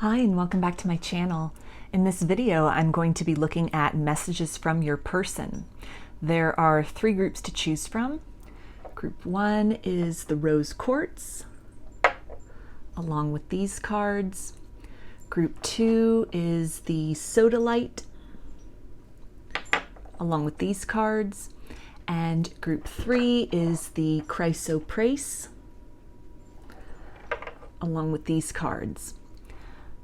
Hi and welcome back to my channel. In this video I'm going to be looking at messages from your person. There are 3 groups to choose from. Group 1 is the rose quartz, along with these cards. Group 2 is the Sodalite, along with these cards. And group 3 is the Chrysoprase, along with these cards.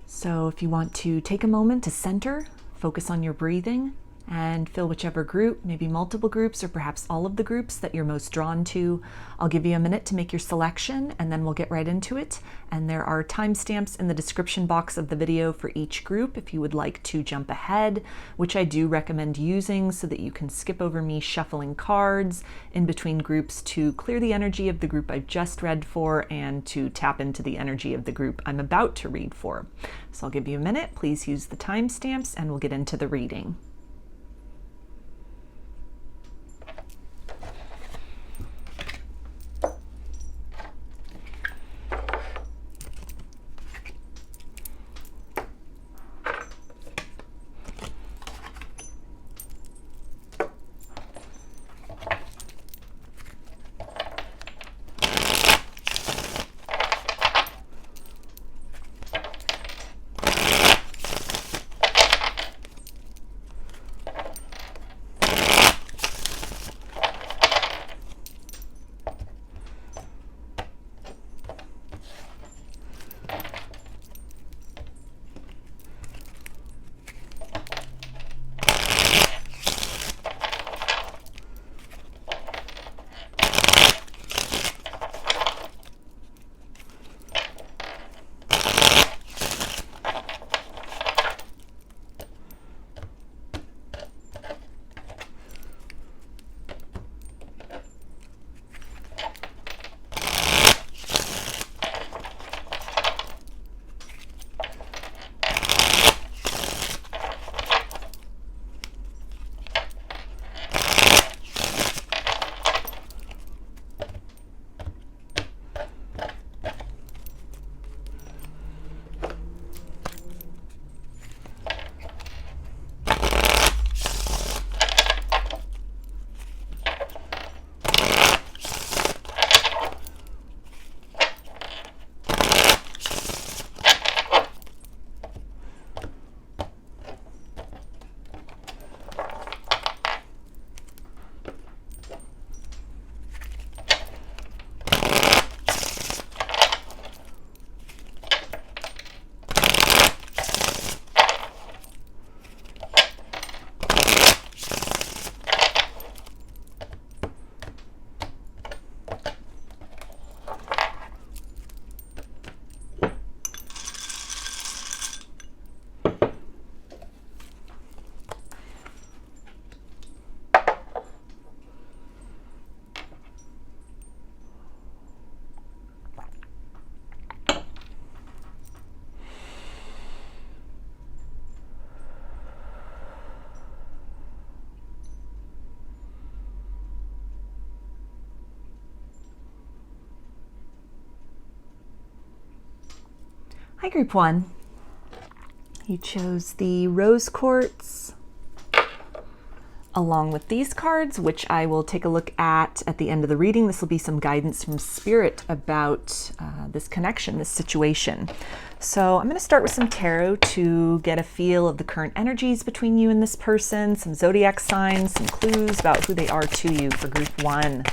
So if you want to take a moment to center, focus on your breathing, and fill whichever group, maybe multiple groups or perhaps all of the groups that you're most drawn to. I'll give you a minute to make your selection and then we'll get right into it. And there are timestamps in the description box of the video for each group if you would like to jump ahead, which I do recommend using so that you can skip over me shuffling cards in between groups to clear the energy of the group I've just read for and to tap into the energy of the group I'm about to read for. So I'll give you a minute. Please use the timestamps and we'll get into the reading. Hi, Group 1. You chose the rose quartz along with these cards, which I will take a look at the end of the reading. This will be some guidance from Spirit about this connection, this situation. So I'm going to start with some tarot to get a feel of the current energies between you and this person, some zodiac signs, some clues about who they are to you for Group 1.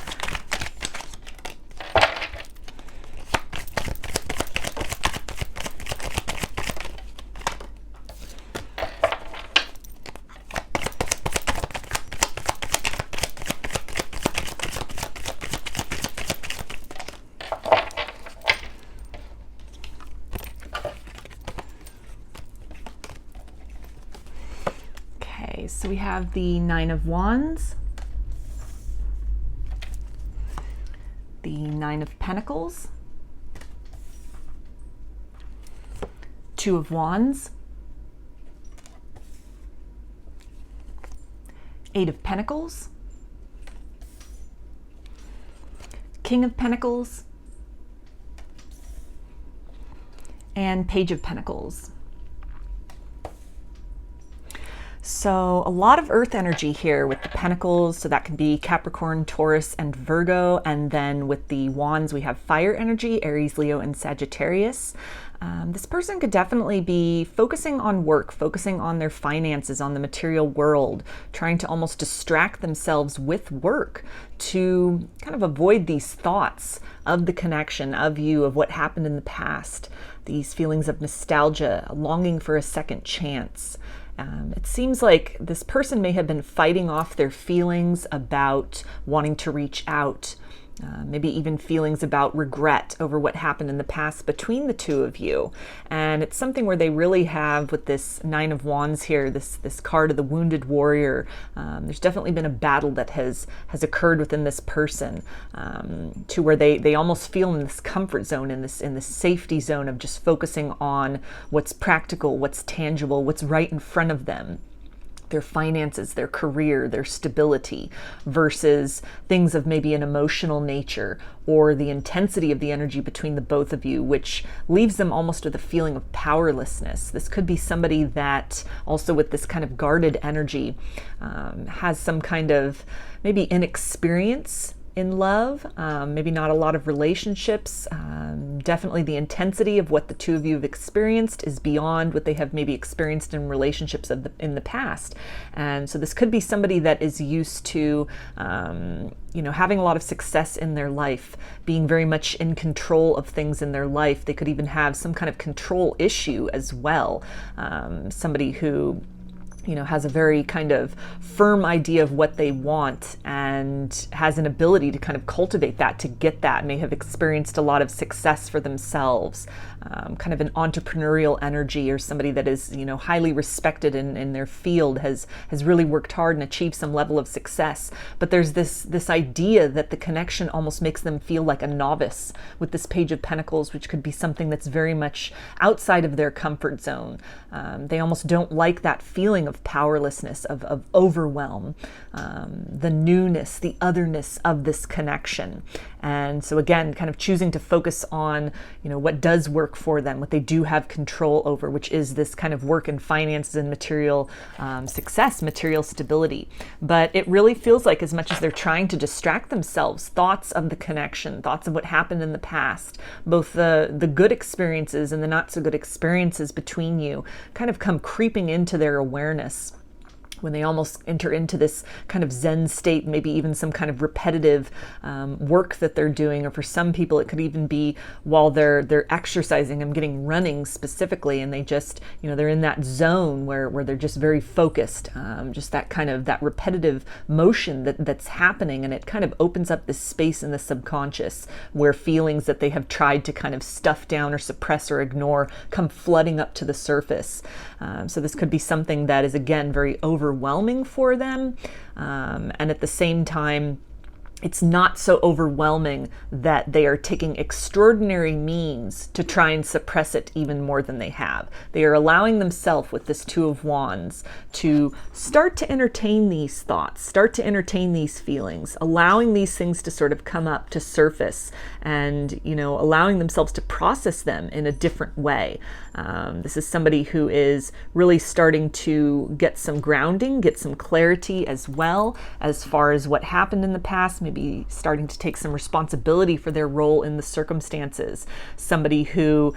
So we have the 9 of Wands, the 9 of Pentacles, 2 of Wands, 8 of Pentacles, King of Pentacles, and Page of Pentacles. So a lot of earth energy here with the pentacles, so that can be Capricorn, Taurus, and Virgo. And then with the wands, we have fire energy, Aries, Leo, and Sagittarius. This person could definitely be focusing on work, focusing on their finances, on the material world, trying to almost distract themselves with work to kind of avoid these thoughts of the connection, of you, of what happened in the past, these feelings of nostalgia, longing for a second chance. It seems like this person may have been fighting off their feelings about wanting to reach out, maybe even feelings about regret over what happened in the past between the two of you. And it's something where they really have, with this Nine of Wands here, this card of the wounded warrior, there's definitely been a battle that has occurred within this person, to where they almost feel in this comfort zone, in this safety zone of just focusing on what's practical, what's tangible, what's right in front of them. Their finances, their career, their stability, versus things of maybe an emotional nature or the intensity of the energy between the both of you, which leaves them almost with a feeling of powerlessness. This could be somebody that also, with this kind of guarded energy, has some kind of maybe inexperience in love, maybe not a lot of relationships. Definitely the intensity of what the two of you have experienced is beyond what they have maybe experienced in relationships in the past. And so this could be somebody that is used to having a lot of success in their life, being very much in control of things in their life. They could even have some kind of control issue as well. Somebody who has a very kind of firm idea of what they want and has an ability to kind of cultivate that, to get that, may have experienced a lot of success for themselves, kind of an entrepreneurial energy, or somebody that is, highly respected in their field, has really worked hard and achieved some level of success. But there's this idea that the connection almost makes them feel like a novice with this Page of Pentacles, which could be something that's very much outside of their comfort zone. They almost don't like that feeling of powerlessness, of overwhelm, the newness, the otherness of this connection. And so again, kind of choosing to focus on, what does work for them, what they do have control over, which is this kind of work and finances and material success, material stability. But it really feels like, as much as they're trying to distract themselves, thoughts of the connection, thoughts of what happened in the past, both the good experiences and the not so good experiences between you, kind of come creeping into their awareness, when they almost enter into this kind of Zen state, maybe even some kind of repetitive work that they're doing. Or for some people, it could even be while they're exercising. I'm getting running specifically, and they just, they're in that zone where they're just very focused, just that kind of that repetitive motion that's happening. And it kind of opens up this space in the subconscious where feelings that they have tried to kind of stuff down or suppress or ignore come flooding up to the surface. So this could be something that is, again, very overwhelming for them. And at the same time, it's not so overwhelming that they are taking extraordinary means to try and suppress it even more than they have. They are allowing themselves, with this Two of Wands, to start to entertain these thoughts, start to entertain these feelings, allowing these things to sort of come up to surface, and, allowing themselves to process them in a different way. This is somebody who is really starting to get some grounding, get some clarity as well, as far as what happened in the past, maybe starting to take some responsibility for their role in the circumstances. Somebody who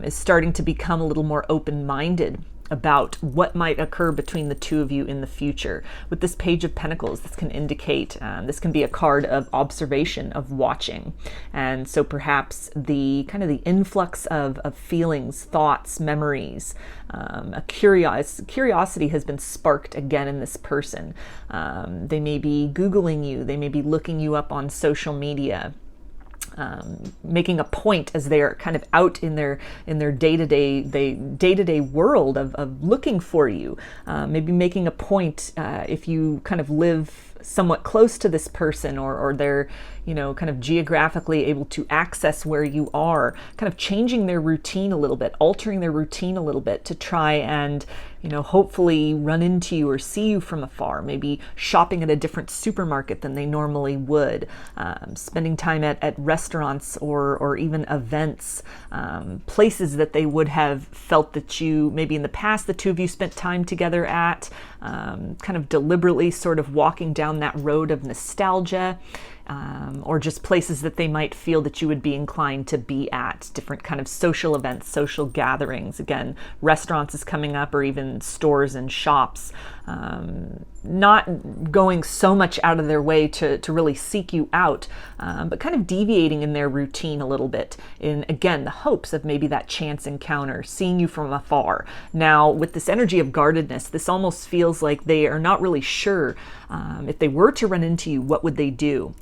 is starting to become a little more open-minded about what might occur between the two of you in the future. With this Page of Pentacles, this can indicate, this can be a card of observation, of watching. And so perhaps the kind of the influx of feelings, thoughts, memories, a curiosity has been sparked again in this person. They may be Googling you, they may be looking you up on social media, making a point as they are kind of out in their day-to-day world of looking for you. Maybe making a point, if you kind of live somewhat close to this person, or they're kind of geographically able to access where you are, kind of changing their routine a little bit, altering their routine a little bit to try and, hopefully run into you or see you from afar, maybe shopping at a different supermarket than they normally would, spending time at restaurants or even events, places that they would have felt that you, maybe in the past, the two of you spent time together at, kind of deliberately sort of walking down that road of nostalgia. Or just places that they might feel that you would be inclined to be at, different kind of social events, social gatherings. Again, restaurants is coming up, or even stores and shops. Not going so much out of their way to really seek you out, but kind of deviating in their routine a little bit in, again, the hopes of maybe that chance encounter, seeing you from afar. Now, with this energy of guardedness, this almost feels like they are not really sure if they were to run into you, what would they do?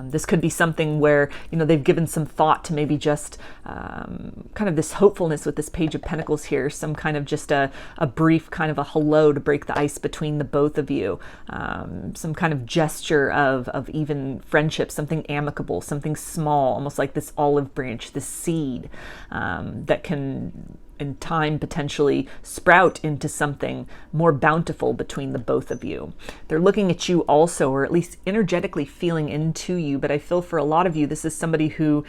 This could be something where, they've given some thought to maybe just kind of this hopefulness with this Page of Pentacles here, some kind of just a brief kind of a hello to break the ice between the both of you, some kind of gesture of even friendship, something amicable, something small, almost like this olive branch, this seed that can in time potentially sprout into something more bountiful between the both of you. They're looking at you also, or at least energetically feeling into you, but I feel for a lot of you, this is somebody who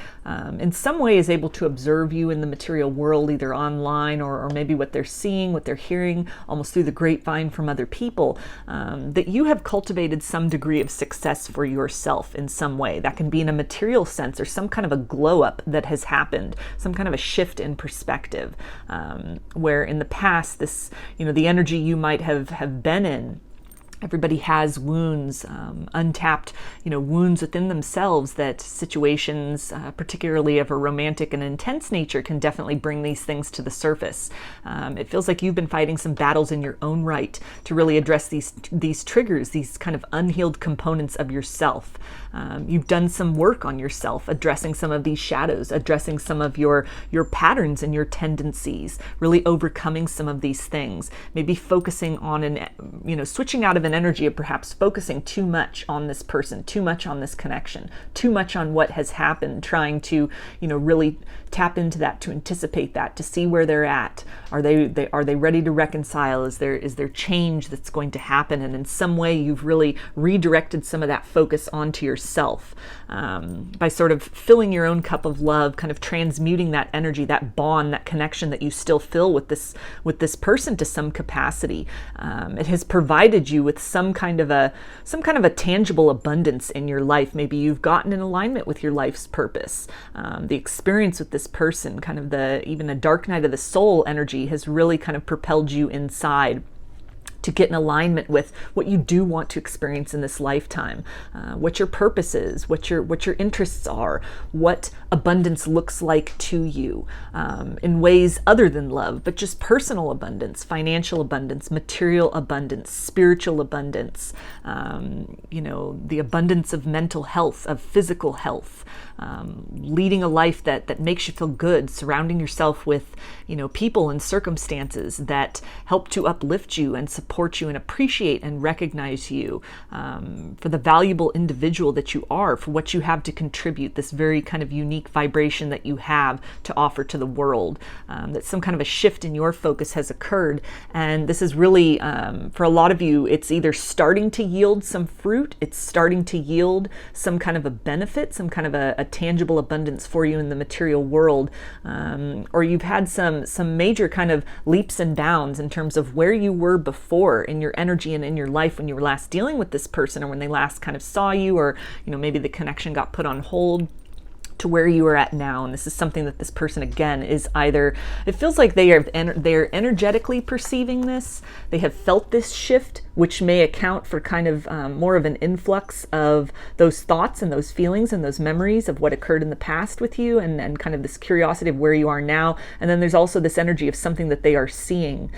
in some way is able to observe you in the material world, either online or maybe what they're seeing, what they're hearing, almost through the grapevine from other people, that you have cultivated some degree of success for yourself in some way. That can be in a material sense, or some kind of a glow up that has happened, some kind of a shift in perspective. Where in the past, this, the energy you might have been in, everybody has wounds, untapped, wounds within themselves, that situations, particularly of a romantic and intense nature, can definitely bring these things to the surface. It feels like you've been fighting some battles in your own right to really address these triggers, these kind of unhealed components of yourself. You've done some work on yourself, addressing some of these shadows, addressing some of your patterns and your tendencies, really overcoming some of these things, maybe focusing on switching out of an energy of perhaps focusing too much on this person, too much on this connection, too much on what has happened, trying to, really tap into that, to anticipate that, to see where they're at. Are they ready to reconcile? Is there change that's going to happen? And in some way you've really redirected some of that focus onto yourself, by sort of filling your own cup of love, kind of transmuting that energy, that bond, that connection that you still feel with this person to some capacity. It has provided you with some kind of a tangible abundance in your life. Maybe you've gotten in alignment with your life's purpose. The experience with this person, kind of even a dark night of the soul energy, has really kind of propelled you inside to get in alignment with what you do want to experience in this lifetime, what your purpose is, what your interests are, what abundance looks like to you, in ways other than love, but just personal abundance, financial abundance, material abundance, spiritual abundance, the abundance of mental health, of physical health, leading a life that makes you feel good, surrounding yourself with, people and circumstances that help to uplift you and support you and appreciate and recognize you for the valuable individual that you are, for what you have to contribute, this very kind of unique vibration that you have to offer to the world. That some kind of a shift in your focus has occurred, and this is really, for a lot of you, it's either starting to yield some fruit, it's starting to yield some kind of a benefit, some kind of a tangible abundance for you in the material world, or you've had some major kind of leaps and bounds in terms of where you were before in your energy and in your life when you were last dealing with this person, or when they last kind of saw you, or maybe the connection got put on hold, to where you are at now. And this is something that this person, again, is either, it feels like they're energetically perceiving this, they have felt this shift, which may account for kind of more of an influx of those thoughts and those feelings and those memories of what occurred in the past with you, and kind of this curiosity of where you are now. And then there's also this energy of something that they are seeing.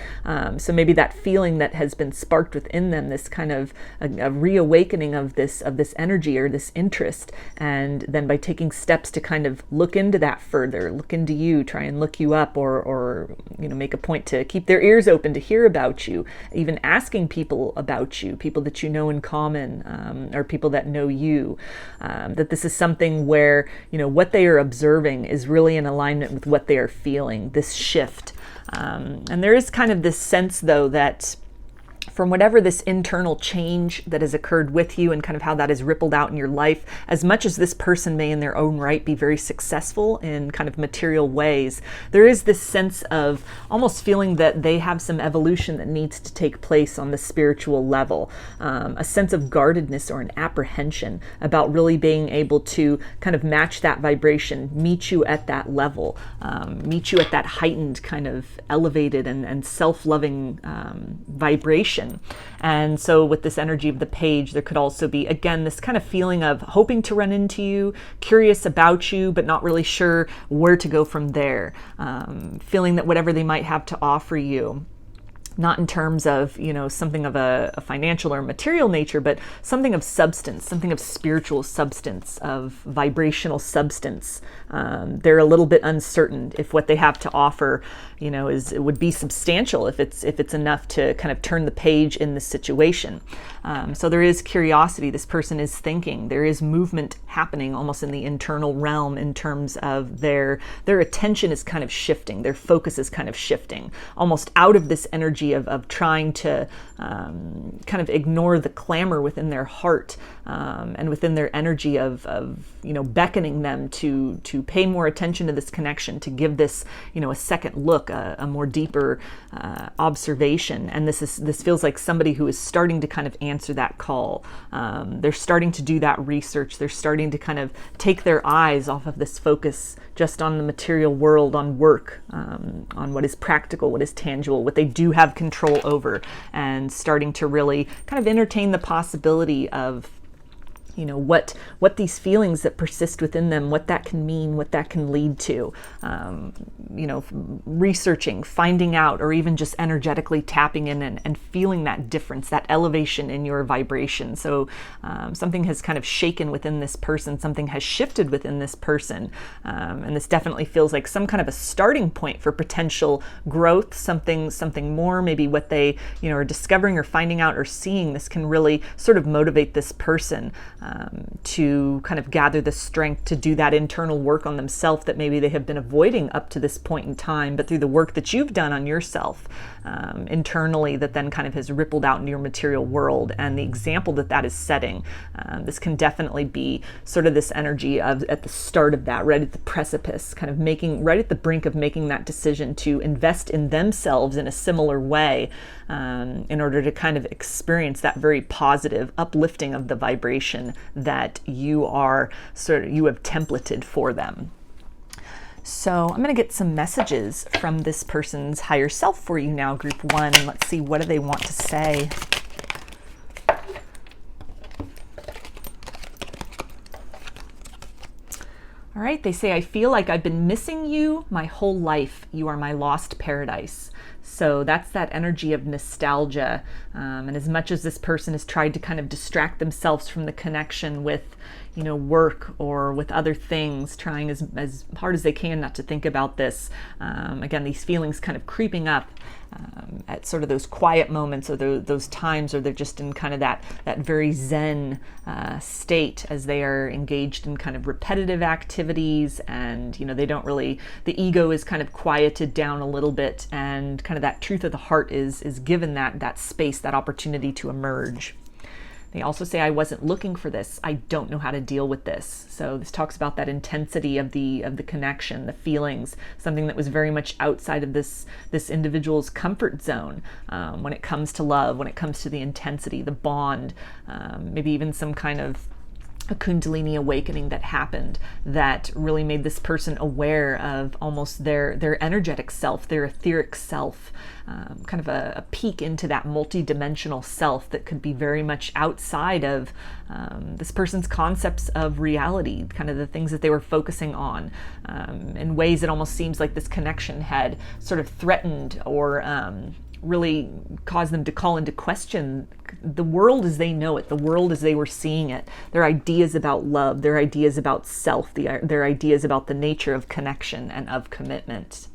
So maybe that feeling that has been sparked within them, this kind of a reawakening of this energy or this interest, and then by taking steps to kind of look into that further, look into you, try and look you up, or make a point to keep their ears open to hear about you, even asking people about you, people that you know in common, or people that know you, that this is something where, what they are observing is really in alignment with what they are feeling, this shift. And there is kind of this sense, though, that from whatever this internal change that has occurred with you and kind of how that has rippled out in your life, as much as this person may in their own right be very successful in kind of material ways, there is this sense of almost feeling that they have some evolution that needs to take place on the spiritual level, a sense of guardedness or an apprehension about really being able to kind of match that vibration, meet you at that level, meet you at that heightened kind of elevated and self-loving vibration. And so with this energy of the page, there could also be, again, this kind of feeling of hoping to run into you, curious about you, but not really sure where to go from there. Feeling that whatever they might have to offer you, not in terms of, something of a financial or material nature, but something of substance, something of spiritual substance, of vibrational substance. They're a little bit uncertain if what they have to offer, it would be substantial, if it's enough to kind of turn the page in this situation. So there is curiosity. This person is thinking. There is movement happening almost in the internal realm in terms of their attention is kind of shifting. Their focus is kind of shifting, almost out of this energy of trying to kind of ignore the clamor within their heart, and within their energy of beckoning them to pay more attention to this connection, to give this a second look, a more deeper observation. And this feels like somebody who is starting to kind of answer that call. They're starting to do that research. They're starting to kind of take their eyes off of this focus just on the material world, on work, on what is practical, what is tangible, what they do have control over, and starting to really kind of entertain the possibility of what these feelings that persist within them, what that can mean, what that can lead to, researching, finding out, or even just energetically tapping in and feeling that difference, that elevation in your vibration. So something has kind of shaken within this person, something has shifted within this person, and this definitely feels like some kind of a starting point for potential growth, something more, maybe what they are discovering or finding out or seeing. This can really sort of motivate this person to kind of gather the strength to do that internal work on themselves that maybe they have been avoiding up to this point in time, but through the work that you've done on yourself internally, that then kind of has rippled out into your material world, and the example that is setting. This can definitely be sort of this energy of at the start of that, right at the precipice, kind of right at the brink of making that decision to invest in themselves in a similar way, in order to kind of experience that very positive uplifting of the vibration that you have templated for them. So I'm going to get some messages from this person's higher self for you now, group one. Let's see, what do they want to say? All right, they say, I feel like I've been missing you my whole life. You are my lost paradise. So that's that energy of nostalgia. And as much as this person has tried to kind of distract themselves from the connection with, work or with other things, trying as hard as they can not to think about this. Again, these feelings kind of creeping up at sort of those quiet moments, or those times, or they're just in kind of that very zen state as they are engaged in kind of repetitive activities, and they don't really, the ego is kind of quieted down a little bit, and kind of that truth of the heart is given that space, that opportunity to emerge. They also say, I wasn't looking for this. I don't know how to deal with this. So this talks about that intensity of the connection, the feelings, something that was very much outside of this individual's comfort zone when it comes to love, when it comes to the intensity, the bond, maybe even some kind of a Kundalini awakening that happened that really made this person aware of almost their energetic self, their etheric self, kind of a peek into that multi-dimensional self that could be very much outside of this person's concepts of reality, kind of the things that they were focusing on, in ways it almost seems like this connection had sort of threatened or really caused them to call into question the world as they know it, the world as they were seeing it, their ideas about love, their ideas about self, their ideas about the nature of connection and of commitment.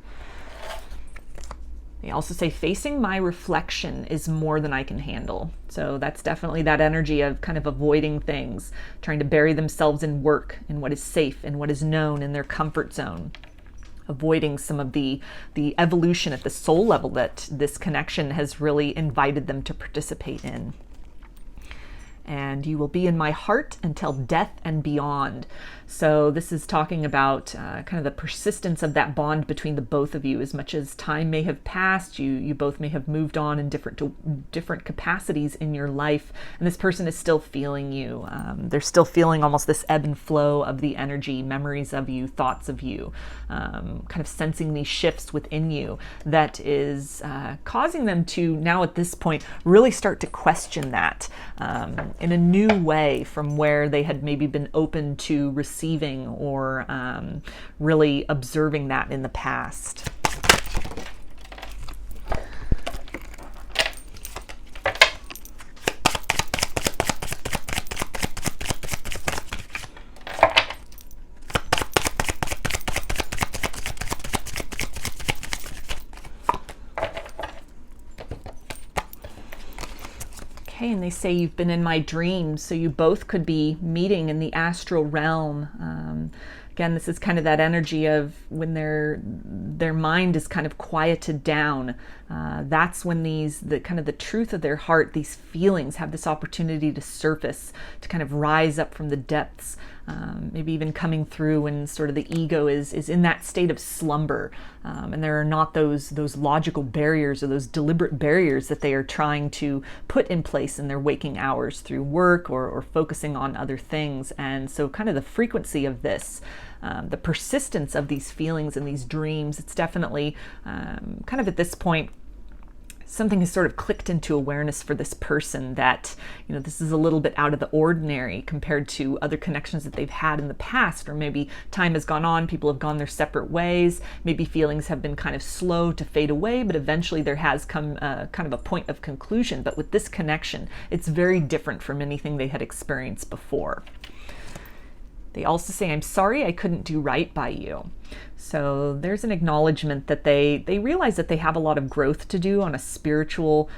They also say, facing my reflection is more than I can handle. So that's definitely that energy of kind of avoiding things, trying to bury themselves in work, in what is safe, in what is known, in their comfort zone, avoiding some of the evolution at the soul level that this connection has really invited them to participate in. And you will be in my heart until death and beyond. So this is talking about kind of the persistence of that bond between the both of you. As much as time may have passed, you both may have moved on in different capacities in your life, and this person is still feeling you. They're still feeling almost this ebb and flow of the energy, memories of you, thoughts of you, kind of sensing these shifts within you that is causing them to now at this point really start to question that in a new way from where they had maybe been open to receiving or really observing that in the past. Okay, and they say you've been in my dreams, so you both could be meeting in the astral realm. Again, this is kind of that energy of when their mind is kind of quieted down. That's when the kind of the truth of their heart, these feelings have this opportunity to surface, to kind of rise up from the depths. Maybe even coming through when sort of the ego is in that state of slumber, and there are not those logical barriers or those deliberate barriers that they are trying to put in place in their waking hours through work or focusing on other things. And so kind of the frequency of this, the persistence of these feelings and these dreams, it's definitely kind of at this point something has sort of clicked into awareness for this person that, this is a little bit out of the ordinary compared to other connections that they've had in the past, or maybe time has gone on, people have gone their separate ways, maybe feelings have been kind of slow to fade away, but eventually there has come kind of a point of conclusion. But with this connection, it's very different from anything they had experienced before. They also say, I'm sorry I couldn't do right by you. So there's an acknowledgement that they realize that they have a lot of growth to do on a spiritual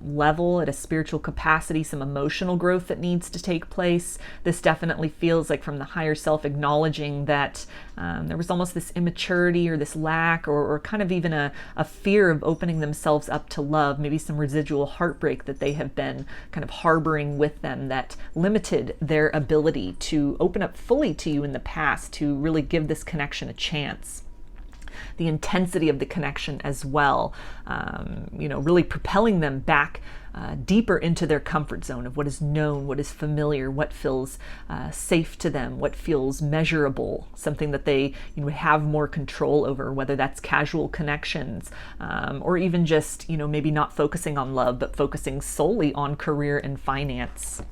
level, at a spiritual capacity, some emotional growth that needs to take place. This definitely feels like from the higher self acknowledging that there was almost this immaturity or this lack or kind of even a fear of opening themselves up to love, maybe some residual heartbreak that they have been kind of harboring with them that limited their ability to open up fully to you in the past, to really give this connection a chance. The intensity of the connection as well, really propelling them back deeper into their comfort zone of what is known, what is familiar, what feels safe to them, what feels measurable, something that they have more control over, whether that's casual connections or even just maybe not focusing on love, but focusing solely on career and finance.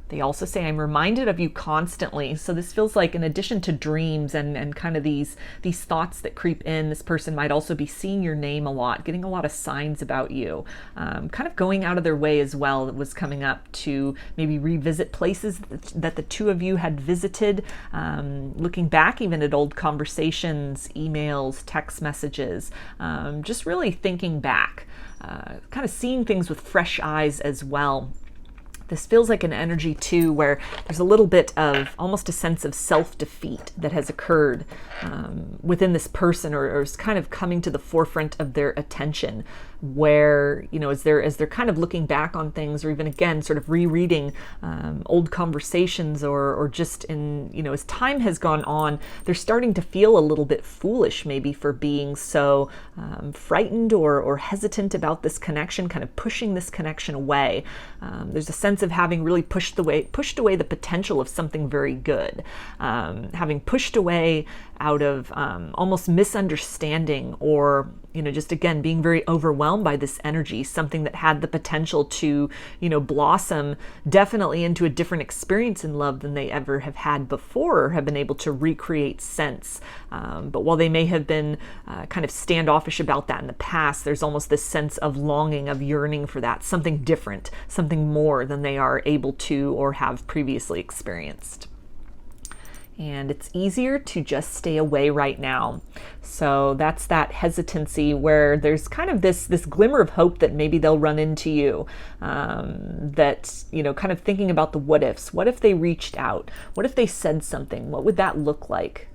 They also say, I'm reminded of you constantly. So this feels like in addition to dreams and kind of these thoughts that creep in, this person might also be seeing your name a lot, getting a lot of signs about you, kind of going out of their way as well. That was coming up to maybe revisit places that the two of you had visited, looking back even at old conversations, emails, text messages, just really thinking back, kind of seeing things with fresh eyes as well. This feels like an energy too where there's a little bit of almost a sense of self-defeat that has occurred within this person or is kind of coming to the forefront of their attention, where as they're kind of looking back on things, or even again sort of rereading old conversations, or just in as time has gone on, they're starting to feel a little bit foolish maybe for being so frightened or hesitant about this connection, kind of pushing this connection away. There's a sense of having really pushed away the potential of something very good, having pushed away out of almost misunderstanding or just again, being very overwhelmed by this energy, something that had the potential to, blossom definitely into a different experience in love than they ever have had before, or have been able to recreate since. But while they may have been kind of standoffish about that in the past, there's almost this sense of longing, of yearning for that, something different, something more than they are able to or have previously experienced. And it's easier to just stay away right now. So that's that hesitancy where there's kind of this glimmer of hope that maybe they'll run into you. That, kind of thinking about the what ifs. What if they reached out? What if they said something? What would that look like?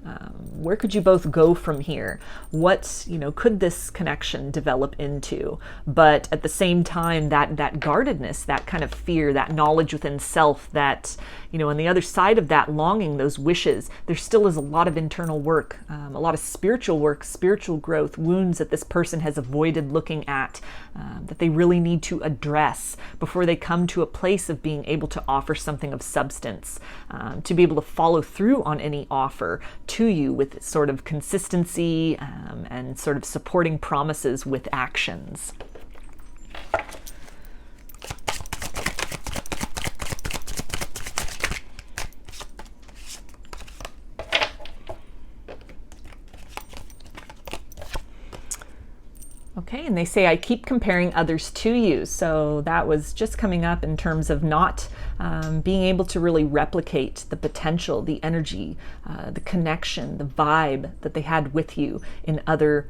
Where could you both go from here? What, could this connection develop into? But at the same time, that guardedness, that kind of fear, that knowledge within self, that, on the other side of that longing, those wishes, there still is a lot of internal work, a lot of spiritual work, spiritual growth, wounds that this person has avoided looking at, that they really need to address before they come to a place of being able to offer something of substance, to be able to follow through on any offer to you with sort of consistency, and sort of supporting promises with actions. Okay, and they say, I keep comparing others to you. So that was just coming up in terms of not being able to really replicate the potential, the energy, the connection, the vibe that they had with you in other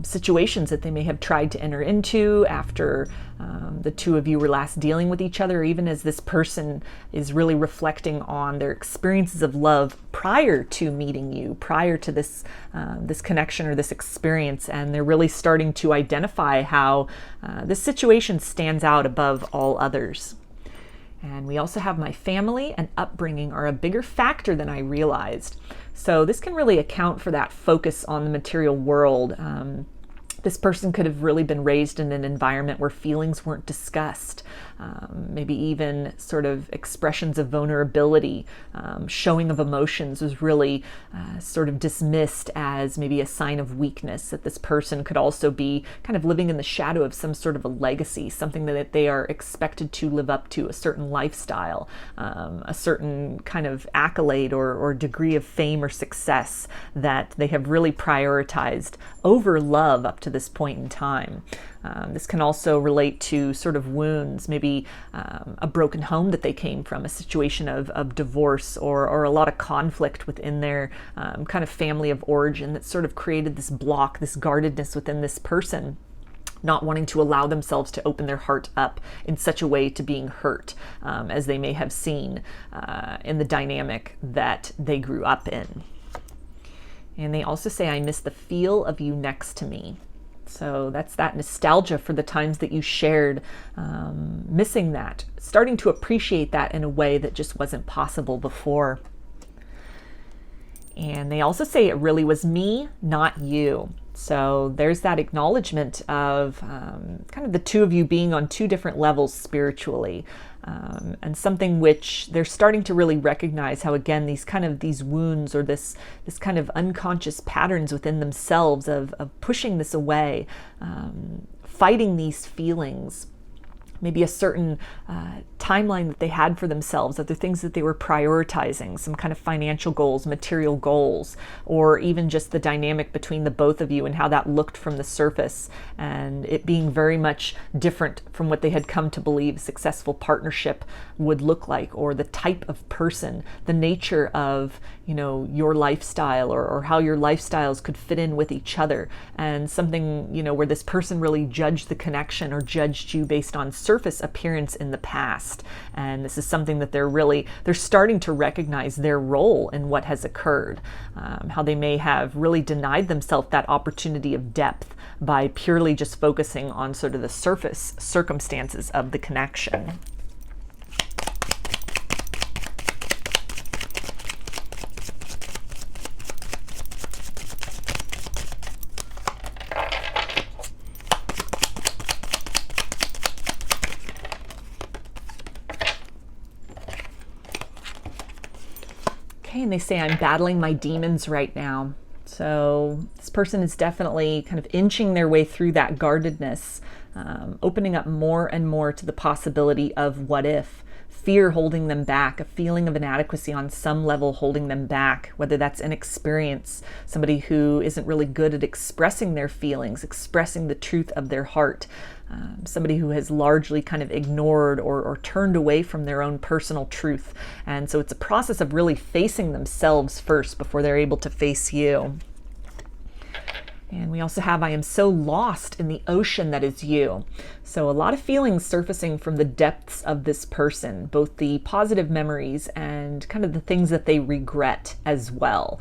situations that they may have tried to enter into after the two of you were last dealing with each other, or even as this person is really reflecting on their experiences of love prior to meeting you, prior to this this connection or this experience, and they're really starting to identify how this situation stands out above all others. And we also have my family and upbringing are a bigger factor than I realized. So this can really account for that focus on the material world. This person could have really been raised in an environment where feelings weren't discussed. Maybe even sort of expressions of vulnerability, showing of emotions was really sort of dismissed as maybe a sign of weakness, that this person could also be kind of living in the shadow of some sort of a legacy, something that they are expected to live up to, a certain lifestyle, a certain kind of accolade or degree of fame or success that they have really prioritized over love up to this point in time. This can also relate to sort of wounds, maybe a broken home that they came from, a situation of divorce or a lot of conflict within their kind of family of origin that sort of created this block, this guardedness within this person, not wanting to allow themselves to open their heart up in such a way to being hurt, as they may have seen in the dynamic that they grew up in. And they also say, I miss the feel of you next to me. So that's that nostalgia for the times that you shared, missing that, starting to appreciate that in a way that just wasn't possible before. And they also say it really was me, not you. So there's that acknowledgement of kind of the two of you being on two different levels spiritually. And something which they're starting to really recognize how, again, these wounds or this kind of unconscious patterns within themselves of pushing this away, fighting these feelings, maybe a certain timeline that they had for themselves, other things that they were prioritizing, some kind of financial goals, material goals, or even just the dynamic between the both of you and how that looked from the surface, and it being very much different from what they had come to believe a successful partnership would look like, or the type of person, the nature of, your lifestyle or how your lifestyles could fit in with each other, and something, where this person really judged the connection or judged you based on surface appearance in the past. And this is something that they're starting to recognize their role in what has occurred, how they may have really denied themselves that opportunity of depth by purely just focusing on sort of the surface circumstances of the connection. And they say, I'm battling my demons right now. So this person is definitely kind of inching their way through that guardedness, opening up more and more to the possibility of what if. Fear holding them back, a feeling of inadequacy on some level holding them back, whether that's inexperience, somebody who isn't really good at expressing their feelings, expressing the truth of their heart, somebody who has largely kind of ignored or turned away from their own personal truth. And so it's a process of really facing themselves first before they're able to face you. And we also have, I am so lost in the ocean that is you. So a lot of feelings surfacing from the depths of this person, both the positive memories and kind of the things that they regret as well.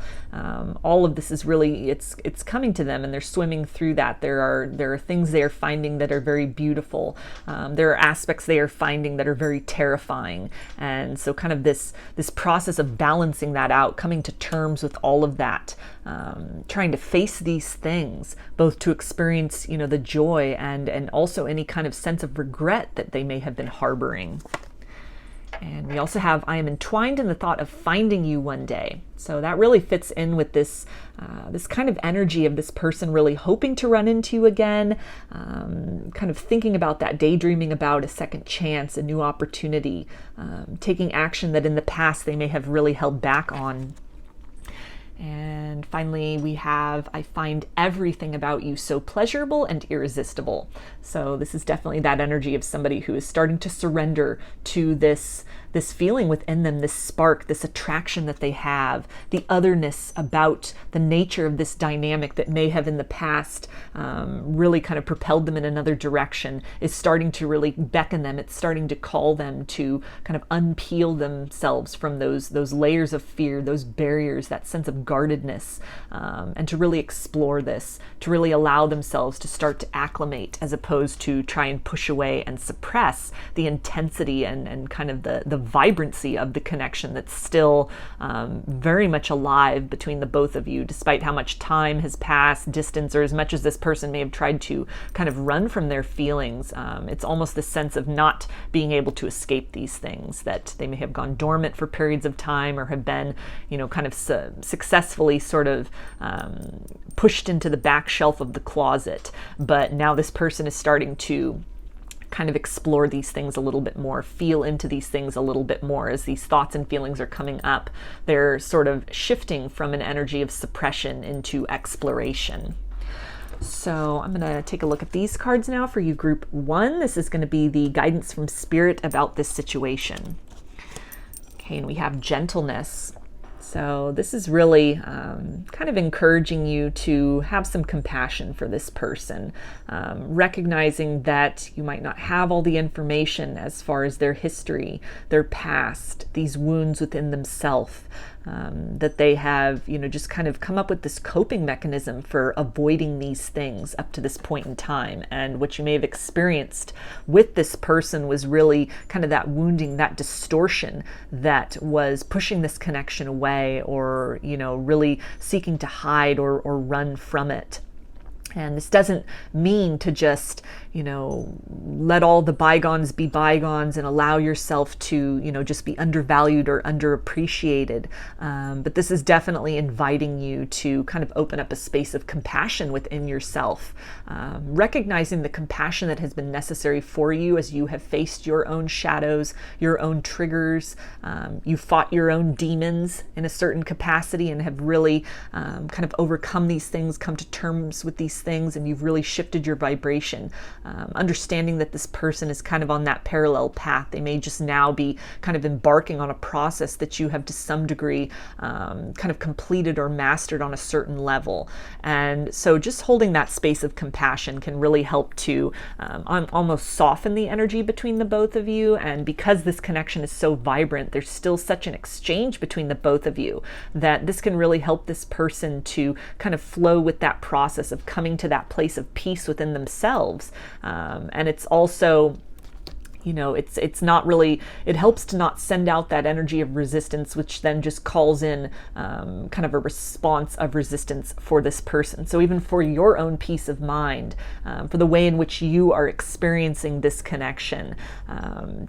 All of this is really, it's coming to them and they're swimming through that. There are things they are finding that are very beautiful. There are aspects they are finding that are very terrifying. And so kind of this process of balancing that out, coming to terms with all of that, trying to face these things, both to experience, the joy and also any kind of sense of regret that they may have been harboring. And we also have, I am entwined in the thought of finding you one day. So that really fits in with this kind of energy of this person really hoping to run into you again, kind of thinking about that, daydreaming about a second chance, a new opportunity, taking action that in the past they may have really held back on. And finally, we have, I find everything about you so pleasurable and irresistible. So this is definitely that energy of somebody who is starting to surrender to this feeling within them, this spark, this attraction that they have, the otherness about the nature of this dynamic that may have in the past really kind of propelled them in another direction, is starting to really beckon them. It's starting to call them to kind of unpeel themselves from those layers of fear, those barriers, that sense of guardedness, and to really explore this, to really allow themselves to start to acclimate as opposed to try and push away and suppress the intensity and kind of the vibrancy of the connection that's still very much alive between the both of you, despite how much time has passed, distance, or as much as this person may have tried to kind of run from their feelings. It's almost this sense of not being able to escape these things, that they may have gone dormant for periods of time or have been, kind of successfully sort of pushed into the back shelf of the closet. But now this person is starting to kind of explore these things a little bit more, feel into these things a little bit more as these thoughts and feelings are coming up. They're sort of shifting from an energy of suppression into exploration. So I'm going to take a look at these cards now for you, group 1. This is going to be the guidance from spirit about this situation. Okay, and we have gentleness. So this is really kind of encouraging you to have some compassion for this person, recognizing that you might not have all the information as far as their history, their past, these wounds within themselves, that they have, just kind of come up with this coping mechanism for avoiding these things up to this point in time. And what you may have experienced with this person was really kind of that wounding, that distortion that was pushing this connection away, or, really seeking to hide or run from it. And this doesn't mean to just, let all the bygones be bygones and allow yourself to, just be undervalued or underappreciated. But this is definitely inviting you to kind of open up a space of compassion within yourself, recognizing the compassion that has been necessary for you as you have faced your own shadows, your own triggers. You fought your own demons in a certain capacity and have really kind of overcome these things, come to terms with these things, and you've really shifted your vibration. Understanding that this person is kind of on that parallel path. They may just now be kind of embarking on a process that you have to some degree kind of completed or mastered on a certain level. And so just holding that space of compassion can really help to almost soften the energy between the both of you. And because this connection is so vibrant, there's still such an exchange between the both of you that this can really help this person to kind of flow with that process of coming to that place of peace within themselves. And it's also, you know, it's not really, it helps to not send out that energy of resistance, which then just calls in kind of a response of resistance for this person. So even for your own peace of mind, for the way in which you are experiencing this connection,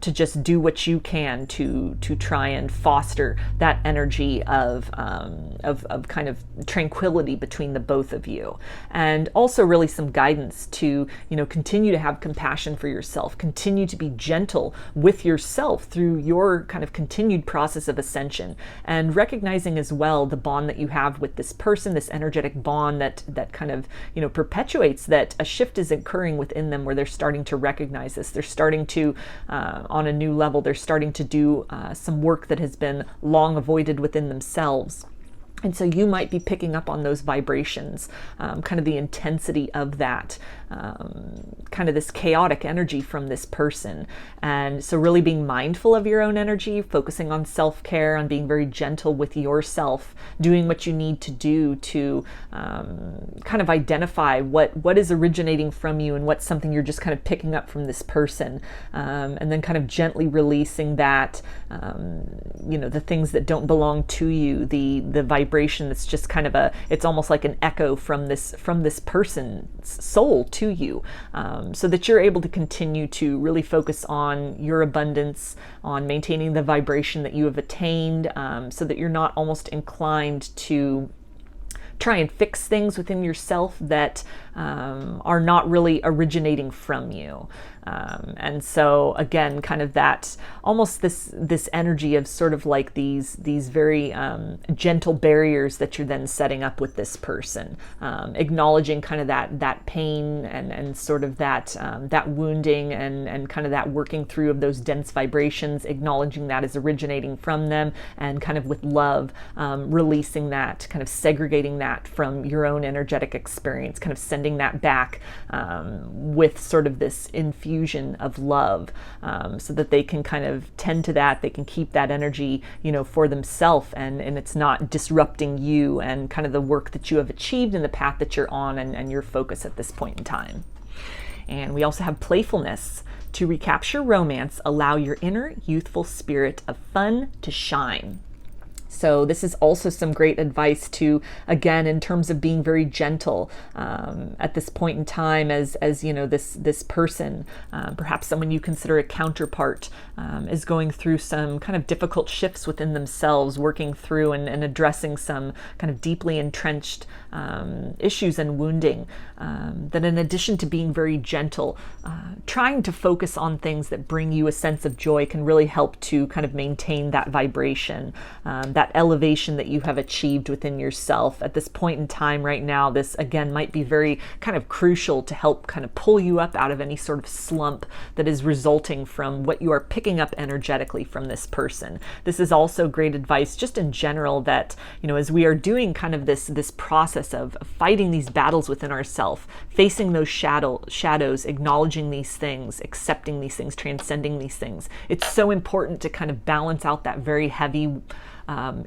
to just do what you can to try and foster that energy of kind of tranquility between the both of you, and also really some guidance to, you know, continue to have compassion for yourself, continue to be gentle with yourself through your kind of continued process of ascension, and recognizing as well the bond that you have with this person, this energetic bond that kind of, you know, perpetuates that a shift is occurring within them, where they're starting to recognize this. They're starting to, on a new level, they're starting to do some work that has been long avoided within themselves. And so you might be picking up on those vibrations, kind of the intensity of that, kind of this chaotic energy from this person. And so really being mindful of your own energy, focusing on self-care, on being very gentle with yourself, doing what you need to do to kind of identify what is originating from you and what's something you're just kind of picking up from this person. And then kind of gently releasing that, you know, the things that don't belong to you, the vibration that's just kind of it's almost like an echo from this person's soul to you, so that you're able to continue to really focus on your abundance, on maintaining the vibration that you have attained, so that you're not almost inclined to try and fix things within yourself that are not really originating from you. And so again, kind of that almost this energy of sort of like these very gentle barriers that you're then setting up with this person, acknowledging kind of that pain and sort of that wounding and kind of that working through of those dense vibrations, acknowledging that is originating from them, and kind of with love, releasing that, kind of segregating that from your own energetic experience, kind of sending that back with sort of this infusion of love, so that they can kind of tend to that, they can keep that energy, you know, for themselves, and it's not disrupting you and kind of the work that you have achieved and the path that you're on and your focus at this point in time. And we also have playfulness. To recapture romance, allow your inner youthful spirit of fun to shine. So this is also some great advice to, again, in terms of being very gentle at this point in time, as you know, this person, perhaps someone you consider a counterpart, is going through some kind of difficult shifts within themselves, working through and addressing some kind of deeply entrenched issues and wounding. That in addition to being very gentle, trying to focus on things that bring you a sense of joy can really help to kind of maintain that vibration, that elevation that you have achieved within yourself. At this point in time right now, this again might be very kind of crucial to help kind of pull you up out of any sort of slump that is resulting from what you are picking up energetically from this person. This is also great advice just in general, that, you know, as we are doing kind of this process of fighting these battles within ourselves, facing those shadows, acknowledging these things, accepting these things, transcending these things, it's so important to kind of balance out that very heavy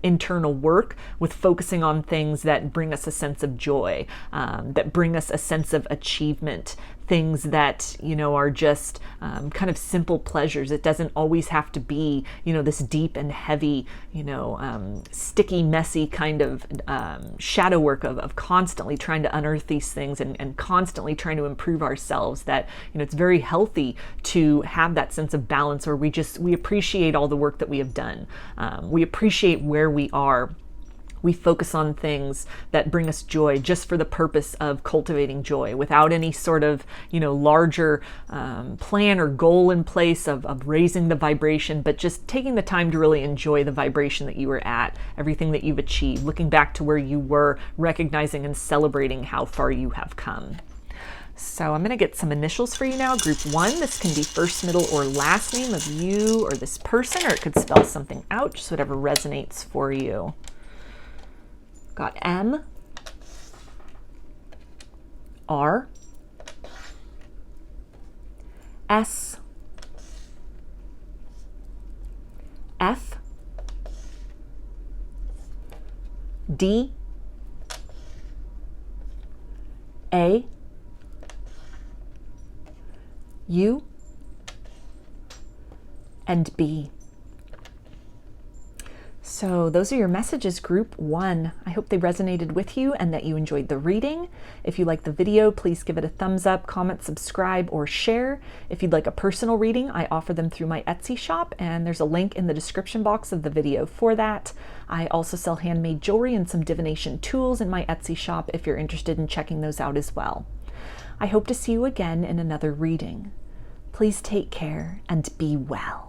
internal work with focusing on things that bring us a sense of joy, that bring us a sense of achievement, things that, you know, are just kind of simple pleasures. It doesn't always have to be, you know, this deep and heavy, you know, sticky, messy kind of shadow work of constantly trying to unearth these things and constantly trying to improve ourselves. That, you know, it's very healthy to have that sense of balance where we appreciate all the work that we have done. We appreciate where we are. We focus on things that bring us joy just for the purpose of cultivating joy, without any sort of, you know, larger plan or goal in place of raising the vibration, but just taking the time to really enjoy the vibration that you were at, everything that you've achieved, looking back to where you were, recognizing and celebrating how far you have come. So I'm going to get some initials for you now. Group 1, this can be first, middle, or last name of you or this person, or it could spell something out, just whatever resonates for you. Got M, R, S, F, D, A, U, and be. So those are your messages, group 1. I hope they resonated with you and that you enjoyed the reading. If you like the video, please give it a thumbs up, comment, subscribe, or share. If you'd like a personal reading, I offer them through my Etsy shop, and there's a link in the description box of the video for that. I also sell handmade jewelry and some divination tools in my Etsy shop if you're interested in checking those out as well. I hope to see you again in another reading. Please take care and be well.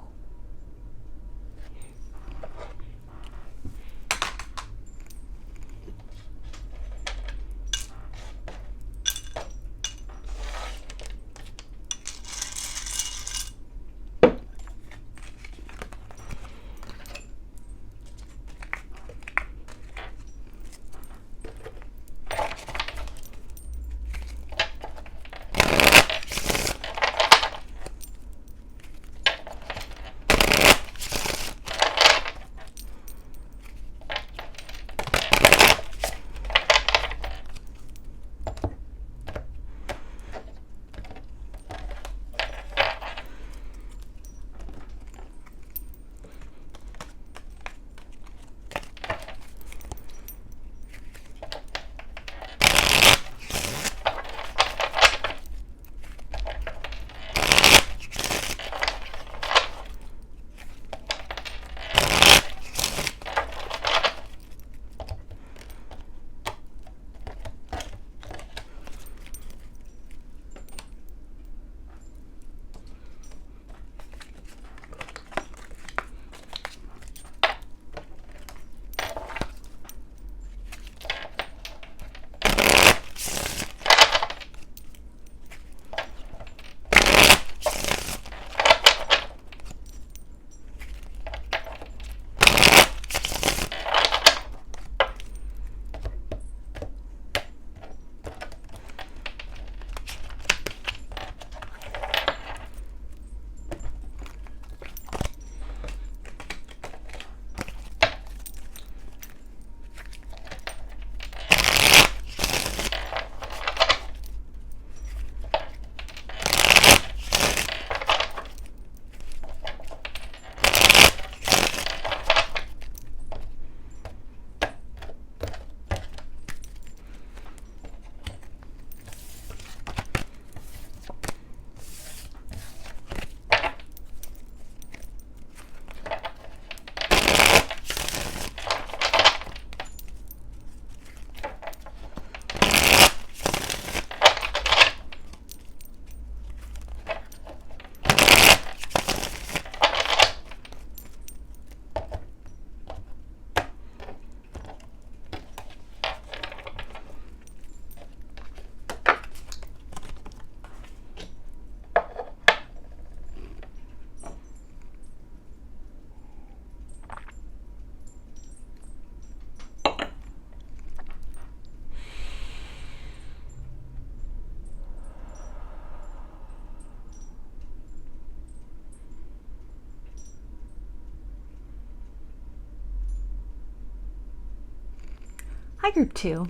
Hi, group 2.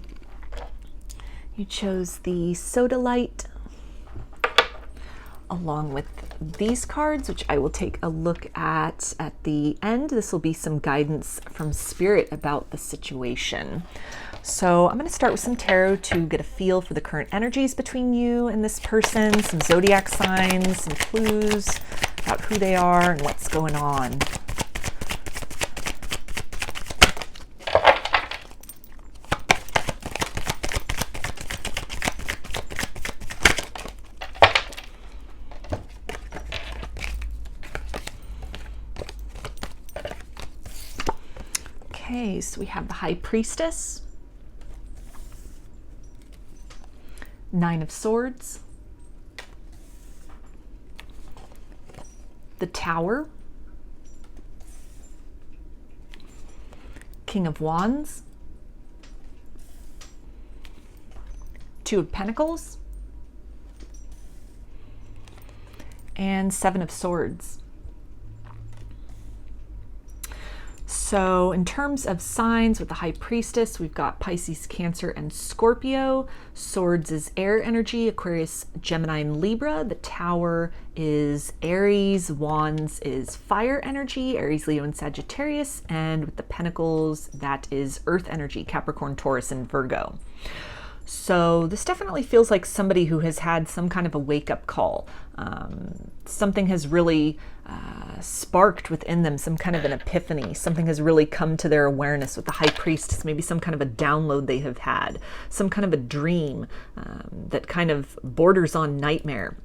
You chose the Sodalite along with these cards, which I will take a look at the end. This will be some guidance from Spirit about the situation. So I'm going to start with some tarot to get a feel for the current energies between you and this person, some zodiac signs, some clues about who they are and what's going on. Okay, so we have the High Priestess, Nine of Swords, the Tower, King of Wands, Two of Pentacles, and Seven of Swords. So in terms of signs with the High Priestess, we've got Pisces, Cancer, and Scorpio. Swords is air energy, Aquarius, Gemini, and Libra. The Tower is Aries. Wands is fire energy, Aries, Leo, and Sagittarius. And with the Pentacles, that is earth energy, Capricorn, Taurus, and Virgo. So this definitely feels like somebody who has had some kind of a wake-up call. Something has really sparked within them, some kind of an epiphany. Something has really come to their awareness with the High Priestess, maybe some kind of a download they have had, some kind of a dream that kind of borders on nightmare,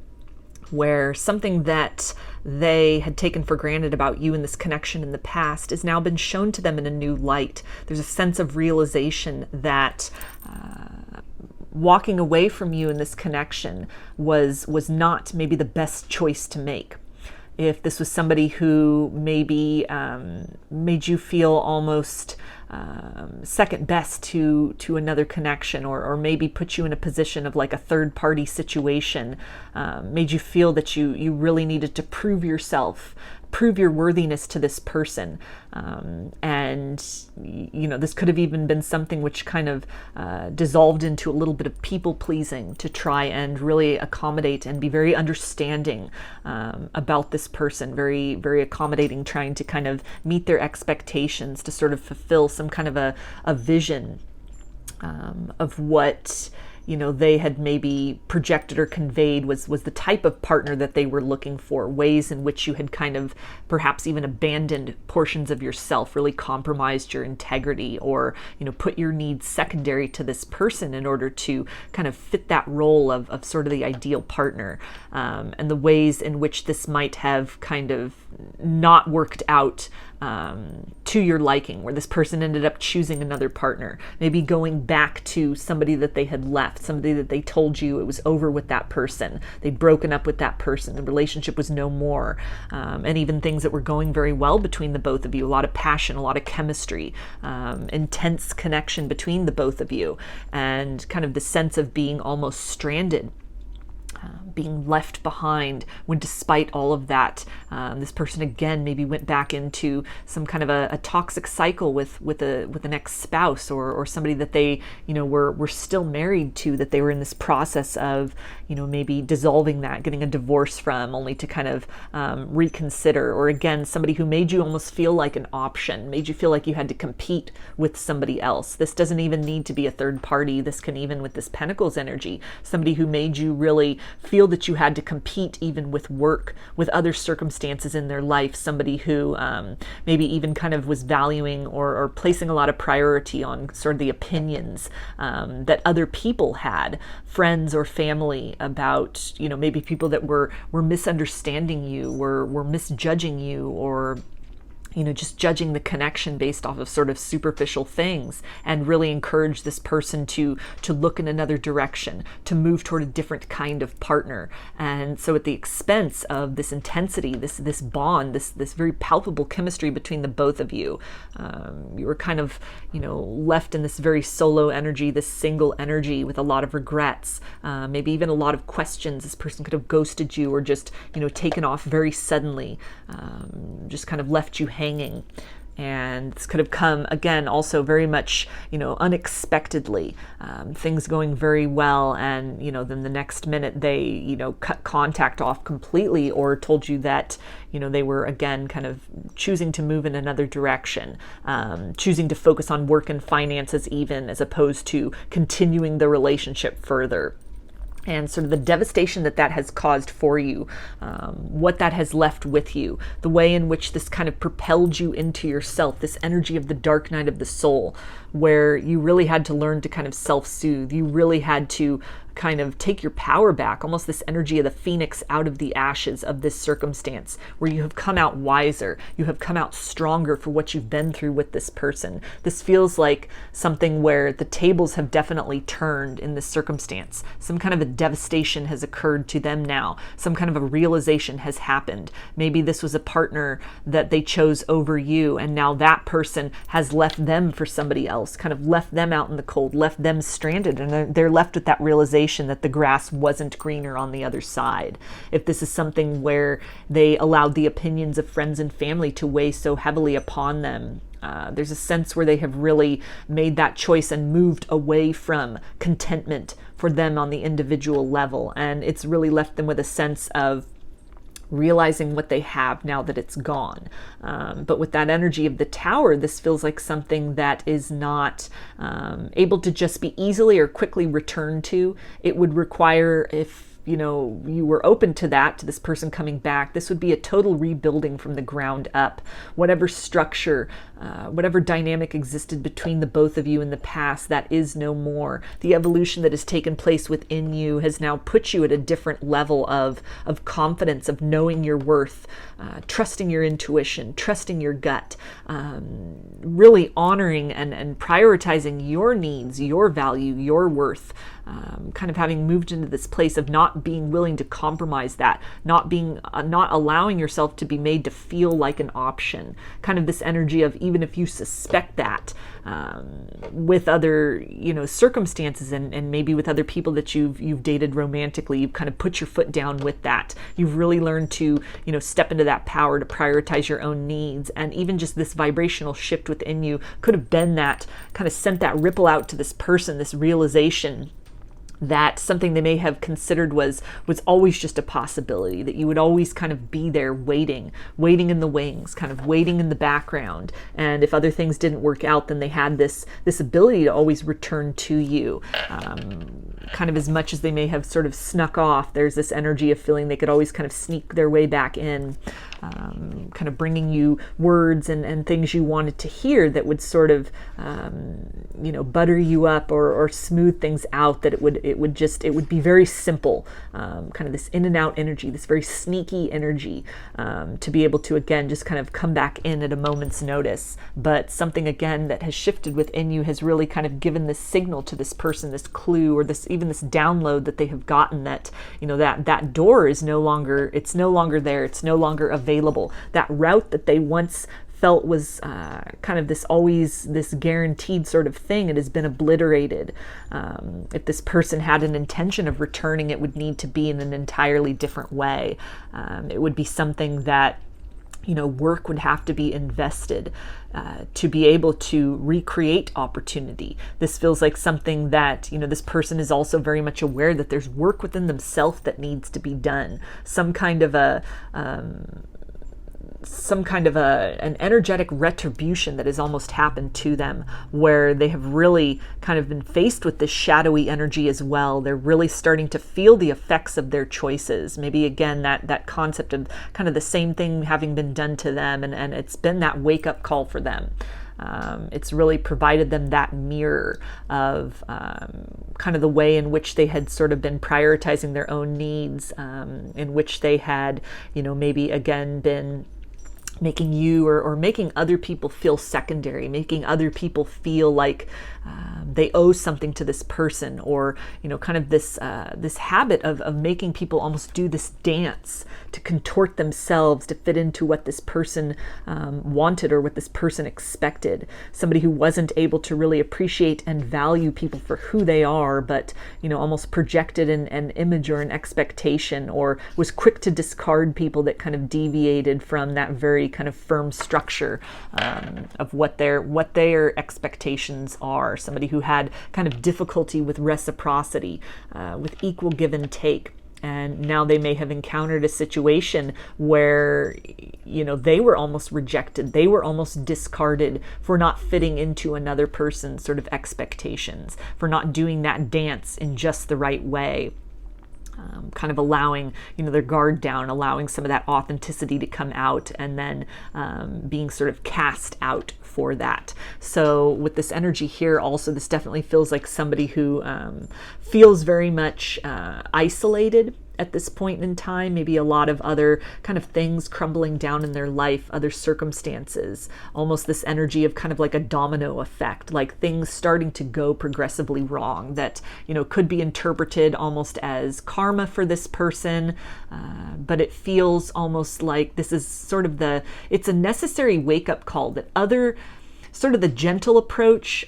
where something that they had taken for granted about you and this connection in the past has now been shown to them in a new light. There's a sense of realization that walking away from you in this connection was not maybe the best choice to make. If this was somebody who maybe made you feel almost second best to another connection, or maybe put you in a position of like a third party situation, made you feel that you really needed to prove yourself, prove your worthiness to this person. And this could have even been something which kind of dissolved into a little bit of people pleasing to try and really accommodate and be very understanding about this person, very, very accommodating, trying to kind of meet their expectations, to sort of fulfill some kind of a vision of what they had maybe projected or conveyed was the type of partner that they were looking for, ways in which you had kind of perhaps even abandoned portions of yourself, really compromised your integrity, or, put your needs secondary to this person in order to kind of fit that role of sort of the ideal partner, and the ways in which this might have kind of not worked out to your liking, where this person ended up choosing another partner, maybe going back to somebody that they had left, somebody that they told you it was over with that person, they'd broken up with that person, the relationship was no more, and even things that were going very well between the both of you, a lot of passion, a lot of chemistry, intense connection between the both of you, and kind of the sense of being almost stranded, being left behind, when despite all of that, this person again maybe went back into some kind of a toxic cycle with an ex-spouse, or somebody that they were still married to, that they were in this process of maybe dissolving that, getting a divorce from, only to kind of reconsider, or again somebody who made you almost feel like an option, made you feel like you had to compete with somebody else. This doesn't even need to be a third party. This can, even with this Pentacles energy, somebody who made you really feel that you had to compete even with work, with other circumstances in their life, somebody who maybe even kind of was valuing or placing a lot of priority on sort of the opinions that other people had, friends or family, about maybe people that were misunderstanding you, were misjudging you, or just judging the connection based off of sort of superficial things, and really encourage this person to look in another direction, to move toward a different kind of partner. And so at the expense of this intensity, this bond, this very palpable chemistry between the both of you, you were kind of, left in this very solo energy, this single energy, with a lot of regrets, maybe even a lot of questions. This person could have ghosted you, or just, taken off very suddenly, just kind of left you hanging. And this could have come, again, also very much, unexpectedly, things going very well, and, then the next minute they, cut contact off completely, or told you that, they were, again, kind of choosing to move in another direction, choosing to focus on work and finances even, as opposed to continuing the relationship further. And sort of the devastation that has caused for you, what that has left with you, the way in which this kind of propelled you into yourself, this energy of the dark night of the soul, where you really had to learn to kind of self-soothe. You really had to kind of take your power back, almost this energy of the phoenix out of the ashes of this circumstance, where you have come out wiser, you have come out stronger for what you've been through with this person. This feels like something where the tables have definitely turned in this circumstance. Some kind of a devastation has occurred to them now. Some kind of a realization has happened. Maybe this was a partner that they chose over you, and now that person has left them for somebody else, kind of left them out in the cold, left them stranded, and they're left with that realization that the grass wasn't greener on the other side. If this is something where they allowed the opinions of friends and family to weigh so heavily upon them, There's a sense where they have really made that choice and moved away from contentment for them on the individual level. And it's really left them with a sense of realizing what they have now that it's gone. But with that energy of the Tower, this feels like something that is not able to just be easily or quickly returned to. It would require, if you were open to that, to this person coming back, this would be a total rebuilding from the ground up. Whatever structure, whatever dynamic existed between the both of you in the past, that is no more. The evolution that has taken place within you has now put you at a different level of confidence, of knowing your worth, trusting your intuition, trusting your gut, really honoring and prioritizing your needs, your value, your worth, kind of having moved into this place of not being willing to compromise that, not allowing yourself to be made to feel like an option. Kind of this energy of, even if you suspect that with other circumstances and maybe with other people that you've dated romantically, you've kind of put your foot down with that. You've really learned to step into that power to prioritize your own needs. And even just this vibrational shift within you could have been that, kind of sent that ripple out to this person, this realization that something they may have considered was always just a possibility, that you would always kind of be there waiting in the wings, kind of waiting in the background. And if other things didn't work out, then they had this ability to always return to you. Kind of as much as they may have sort of snuck off, there's this energy of feeling they could always kind of sneak their way back in, kind of bringing you words and things you wanted to hear that would sort of, butter you up or smooth things out, that it would be very simple, kind of this in and out energy, this very sneaky energy, to be able to, again, just kind of come back in at a moment's notice. But something, again, that has shifted within you has really kind of given this signal to this person, this clue, or even this download that they have gotten, that, that door is no longer there. It's no longer available. That route that they once felt was kind of this guaranteed sort of thing, it has been obliterated. If this person had an intention of returning, it would need to be in an entirely different way. It would be something that work would have to be invested to be able to recreate opportunity. This feels like something that, this person is also very much aware that there's work within themselves that needs to be done. Some kind of an energetic retribution that has almost happened to them, where they have really kind of been faced with this shadowy energy as well. They're really starting to feel the effects of their choices. Maybe, again, that concept of kind of the same thing having been done to them, and it's been that wake-up call for them. It's really provided them that mirror of kind of the way in which they had sort of been prioritizing their own needs, in which they had, maybe, again, been making you or making other people feel secondary, making other people feel like they owe something to this person, or kind of this habit of making people almost do this dance to contort themselves to fit into what this person wanted or what this person expected. Somebody who wasn't able to really appreciate and value people for who they are, but almost projected an image or an expectation, or was quick to discard people that kind of deviated from that very kind of firm structure of what their expectations are. Somebody who had kind of difficulty with reciprocity, with equal give and take. And now they may have encountered a situation where, they were almost rejected. They were almost discarded for not fitting into another person's sort of expectations, for not doing that dance in just the right way. Kind of allowing, their guard down, allowing some of that authenticity to come out, and then being sort of cast out for that. So with this energy here also, this definitely feels like somebody who feels very much isolated at this point in time. Maybe a lot of other kind of things crumbling down in their life, other circumstances, almost this energy of kind of like a domino effect, like things starting to go progressively wrong that, could be interpreted almost as karma for this person. But it feels almost like this is sort of it's a necessary wake-up call, that other sort of the gentle approach,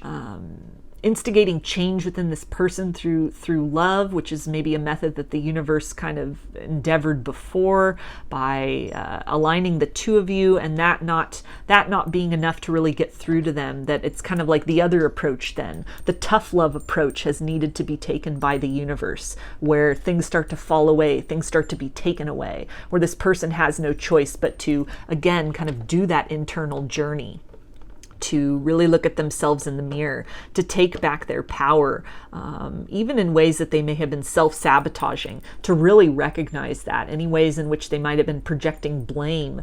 instigating change within this person through love, which is maybe a method that the universe kind of endeavored before, by aligning the two of you, and that not being enough to really get through to them, that it's kind of like the other approach then. The tough love approach has needed to be taken by the universe, where things start to fall away, things start to be taken away, where this person has no choice but to, again, kind of do that internal journey, to really look at themselves in the mirror, to take back their power, even in ways that they may have been self-sabotaging, to really recognize that, any ways in which they might have been projecting blame,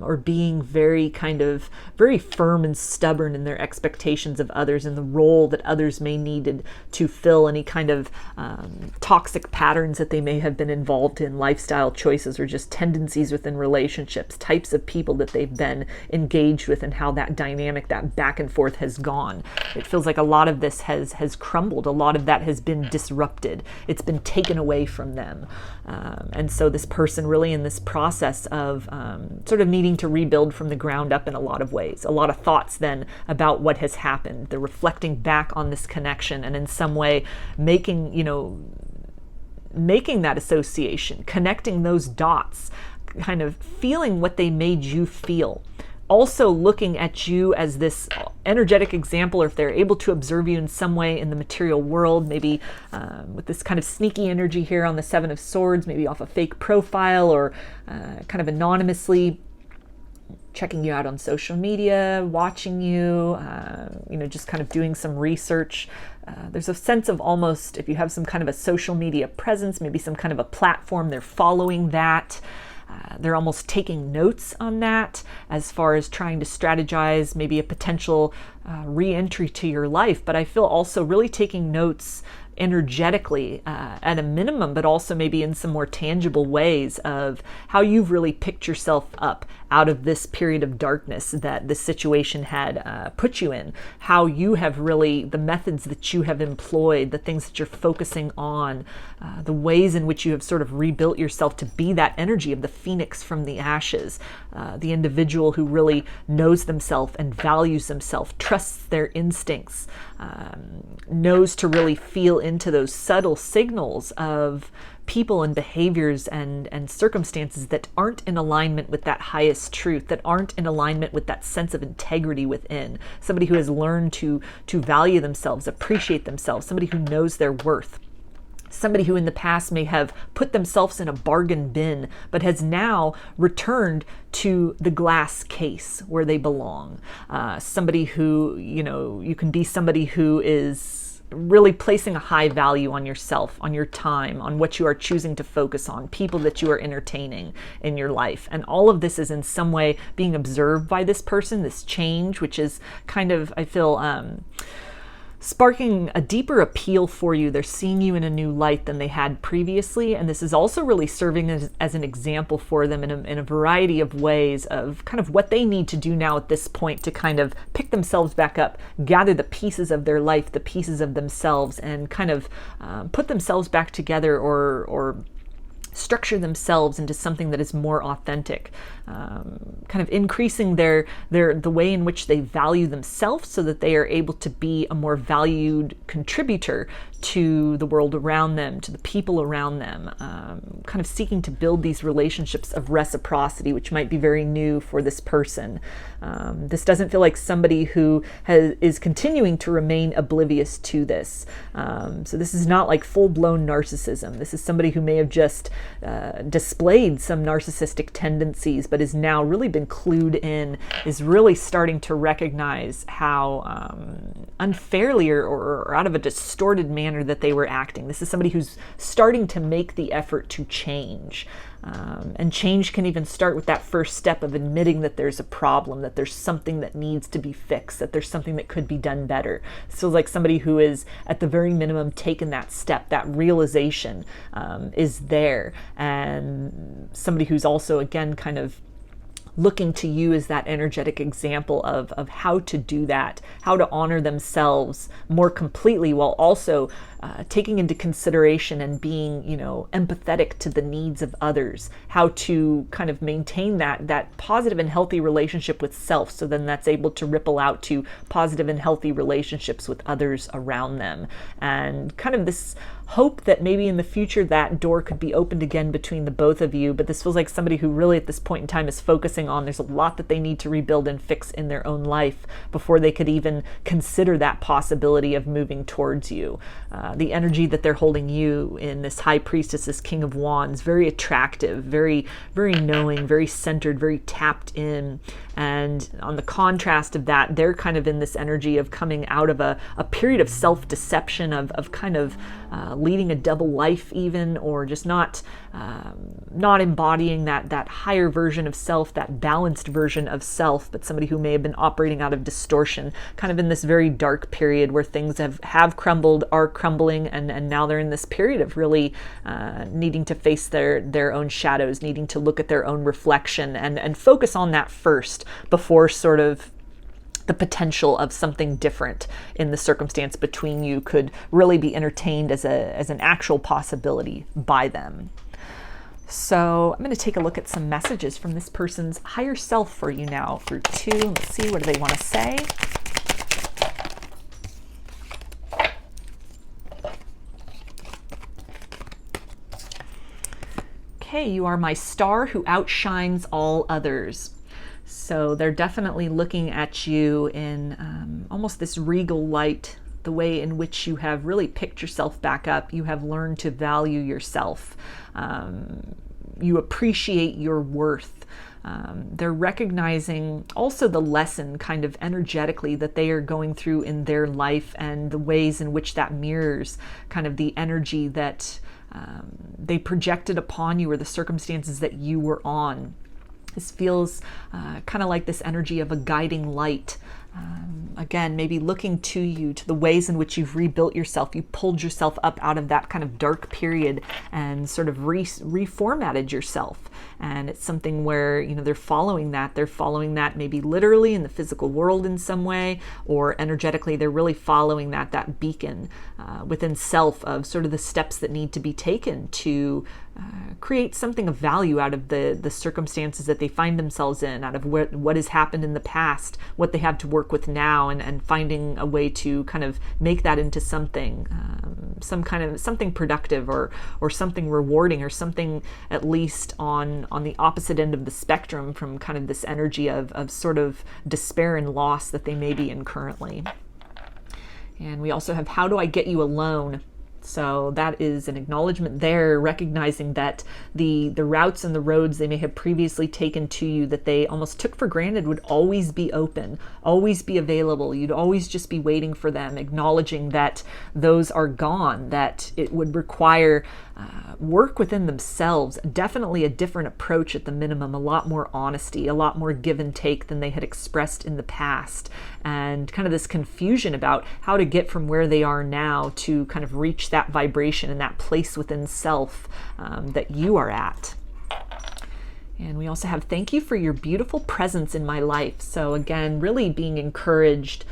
or being very firm and stubborn in their expectations of others and the role that others may needed to fill, any kind of toxic patterns that they may have been involved in, lifestyle choices, or just tendencies within relationships, types of people that they've been engaged with, and how that dynamic, that back and forth has gone. It feels like a lot of this has crumbled. A lot of that has been disrupted. It's been taken away from them. And so this person really in this process of sort of needing to rebuild from the ground up in a lot of ways. A lot of thoughts then about what has happened. They're reflecting back on this connection and in some way making that association, connecting those dots, kind of feeling what they made you feel. Also looking at you as this energetic example, or if they're able to observe you in some way in the material world, maybe with this kind of sneaky energy here on the Seven of Swords, maybe off a fake profile, or kind of anonymously checking you out on social media, watching you, just kind of doing some research. There's a sense of almost, if you have some kind of a social media presence, maybe some kind of a platform, they're following that. They're almost taking notes on that as far as trying to strategize maybe a potential re-entry to your life. But I feel also really taking notes energetically at a minimum, but also maybe in some more tangible ways of how you've really picked yourself up out of this period of darkness that this situation had put you in, how you have really, the methods that you have employed, the things that you're focusing on, the ways in which you have sort of rebuilt yourself to be that energy of the phoenix from the ashes, the individual who really knows themselves and values themselves, trusts their instincts, knows to really feel into those subtle signals of people and behaviors and circumstances that aren't in alignment with that highest truth, that aren't in alignment with that sense of integrity within. Somebody who has learned to value themselves, appreciate themselves, somebody who knows their worth. Somebody who in the past may have put themselves in a bargain bin, but has now returned to the glass case where they belong. Somebody who, you can be somebody who is really placing a high value on yourself, on your time, on what you are choosing to focus on, people that you are entertaining in your life. And all of this is in some way being observed by this person, this change, which is kind of, I feel, sparking a deeper appeal for you. They're seeing you in a new light than they had previously. And this is also really serving as an example for them in a variety of ways of kind of what they need to do now at this point to kind of pick themselves back up, gather the pieces of their life, the pieces of themselves, and kind of put themselves back together or structure themselves into something that is more authentic, kind of increasing the way in which they value themselves so that they are able to be a more valued contributor to the world around them, to the people around them, kind of seeking to build these relationships of reciprocity, which might be very new for this person. This doesn't feel like somebody who is continuing to remain oblivious to this. So this is not like full-blown narcissism. This is somebody who may have just displayed some narcissistic tendencies, but has now really been clued in, is really starting to recognize how unfairly or out of a distorted manner that they were acting. This is somebody who's starting to make the effort to change. And change can even start with that first step of admitting that there's a problem, that there's something that needs to be fixed, that there's something that could be done better. So like somebody who is at the very minimum taken that step, that realization is there. And somebody who's also, again, kind of looking to you as that energetic example of how to do that, how to honor themselves more completely while also taking into consideration and being, you know, empathetic to the needs of others, how to kind of maintain that positive and healthy relationship with self, so then that's able to ripple out to positive and healthy relationships with others around them. And kind of this hope that maybe in the future that door could be opened again between the both of you. But this feels like somebody who really at this point in time is focusing on there's a lot that they need to rebuild and fix in their own life before they could even consider that possibility of moving towards you. The energy that they're holding you in, this High Priestess, this King of Wands, very attractive, very, very knowing, very centered, very tapped in. And on the contrast of that, they're kind of in this energy of coming out of a period of self-deception, of kind of leading a double life even, or just not embodying that higher version of self, that balanced version of self, but somebody who may have been operating out of distortion, kind of in this very dark period where things have crumbled, are crumbling, and now they're in this period of really needing to face their own shadows, needing to look at their own reflection and focus on that first before sort of the potential of something different in the circumstance between you could really be entertained as an actual possibility by them. So I'm going to take a look at some messages from this person's higher self for you now for 2. Let's see, what do they want to say? Okay, you are my star who outshines all others. So they're definitely looking at you in almost this regal light, the way in which you have really picked yourself back up. You have learned to value yourself. You appreciate your worth. They're recognizing also the lesson kind of energetically that they are going through in their life, and the ways in which that mirrors kind of the energy that they projected upon you, or the circumstances that you were on. This feels kind of like this energy of a guiding light. Again, maybe looking to you, to the ways in which you've rebuilt yourself. You pulled yourself up out of that kind of dark period and sort of reformatted yourself. And it's something where, you know, they're following that. They're following that maybe literally in the physical world in some way, or energetically, they're really following that beacon within self of sort of the steps that need to be taken to create something of value out of the circumstances that they find themselves in, out of what has happened in the past, what they have to work with now, and finding a way to kind of make that into something, something productive, or something rewarding, or something at least on the opposite end of the spectrum from kind of this energy of sort of despair and loss that they may be in currently. And we also have, how do I get you alone? So that is an acknowledgement there, recognizing that the routes and the roads they may have previously taken to you, that they almost took for granted, would always be open, always be available. You'd always just be waiting for them, acknowledging that those are gone, that it would require work within themselves, definitely a different approach at the minimum, a lot more honesty, a lot more give and take than they had expressed in the past, and kind of this confusion about how to get from where they are now to kind of reach that vibration and that place within self that you are at. And we also have, thank you for your beautiful presence in my life. So again, really being encouraged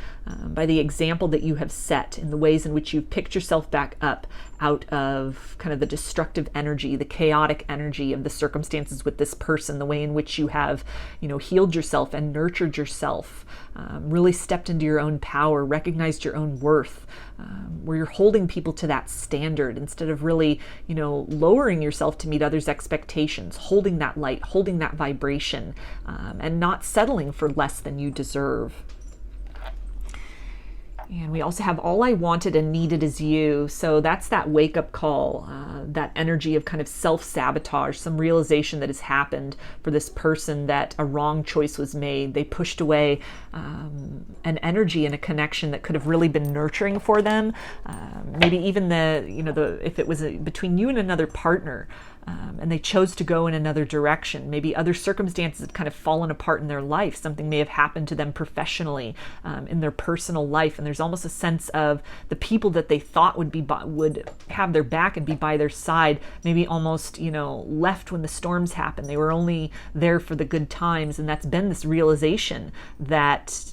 by the example that you have set in the ways in which you've picked yourself back up out of kind of the destructive energy, the chaotic energy of the circumstances with this person, the way in which you have, you know, healed yourself and nurtured yourself, really stepped into your own power, recognized your own worth, where you're holding people to that standard instead of really, you know, lowering yourself to meet others' expectations, holding that light, holding that vibration, and not settling for less than you deserve. And we also have, all I wanted and needed is you. So that's that wake-up call, that energy of kind of self-sabotage, some realization that has happened for this person, that a wrong choice was made. They pushed away an energy and a connection that could have really been nurturing for them. Maybe even if it was between you and another partner, and they chose to go in another direction. Maybe other circumstances had kind of fallen apart in their life. Something may have happened to them professionally, in their personal life, and there's almost a sense of the people that they thought would have their back and be by their side, maybe almost, left when the storms happened. They were only there for the good times, and that's been this realization that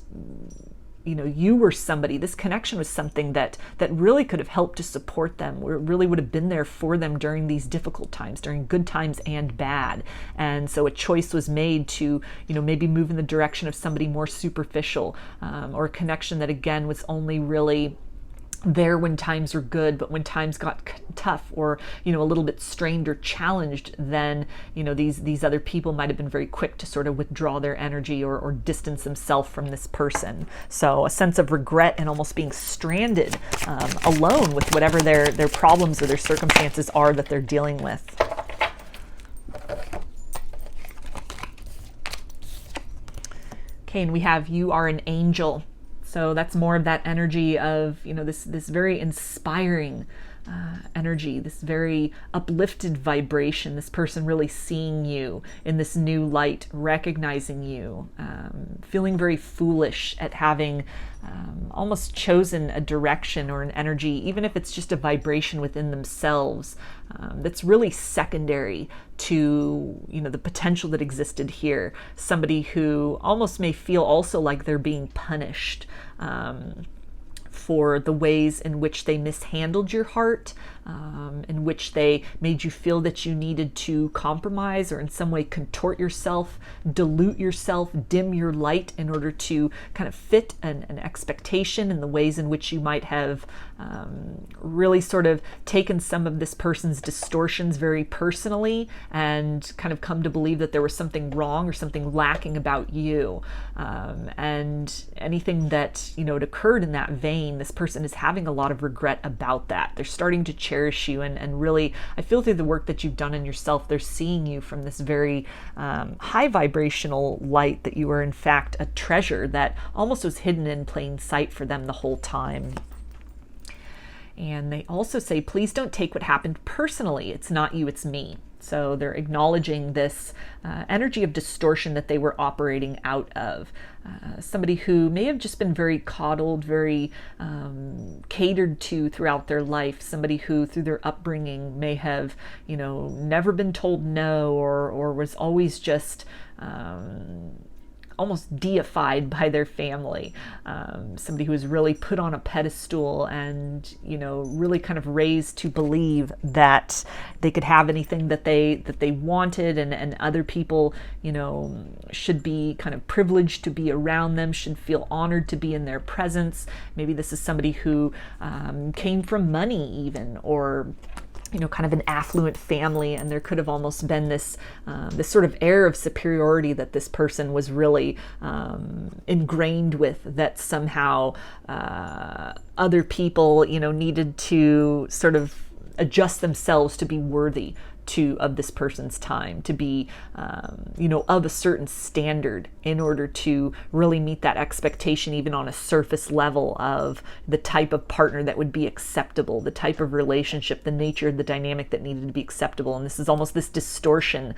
you were somebody, this connection was something that really could have helped to support them, or really would have been there for them during these difficult times, during good times and bad. And so a choice was made to, maybe move in the direction of somebody more superficial, or a connection that, again, was only really there when times were good, but when times got tough, or a little bit strained or challenged, then these other people might have been very quick to sort of withdraw their energy or distance themselves from this person. So a sense of regret and almost being stranded, alone with whatever their problems or their circumstances are that they're dealing with. Okay, and we have you are an angel. So that's more of that energy of, this very inspiring energy, this very uplifted vibration, this person really seeing you in this new light, recognizing you, feeling very foolish at having almost chosen a direction or an energy, even if it's just a vibration within themselves, that's really secondary to the potential that existed here. Somebody who almost may feel also like they're being punished for the ways in which they mishandled your heart, in which they made you feel that you needed to compromise or in some way contort yourself, dilute yourself, dim your light in order to kind of fit an expectation, in the ways in which you might have really sort of taken some of this person's distortions very personally and kind of come to believe that there was something wrong or something lacking about you. And anything that, had occurred in that vein, this person is having a lot of regret about that. They're starting to cherish you, and really, I feel through the work that you've done in yourself, they're seeing you from this very high vibrational light, that you are in fact a treasure that almost was hidden in plain sight for them the whole time. And they also say, please don't take what happened personally. It's not you, it's me. So they're acknowledging this energy of distortion that they were operating out of. Somebody who may have just been very coddled, very catered to throughout their life. Somebody who, through their upbringing, may have, never been told no, or was always just almost deified by their family. Somebody who was really put on a pedestal and, really kind of raised to believe that they could have anything that they wanted, and other people, should be kind of privileged to be around them, should feel honored to be in their presence. Maybe this is somebody who came from money even, or kind of an affluent family, and there could have almost been this sort of air of superiority that this person was really ingrained with, that somehow other people, needed to sort of adjust themselves to be worthy of this person's time, to be, of a certain standard in order to really meet that expectation, even on a surface level, of the type of partner that would be acceptable, the type of relationship, the nature of the dynamic that needed to be acceptable. And this is almost this distortion,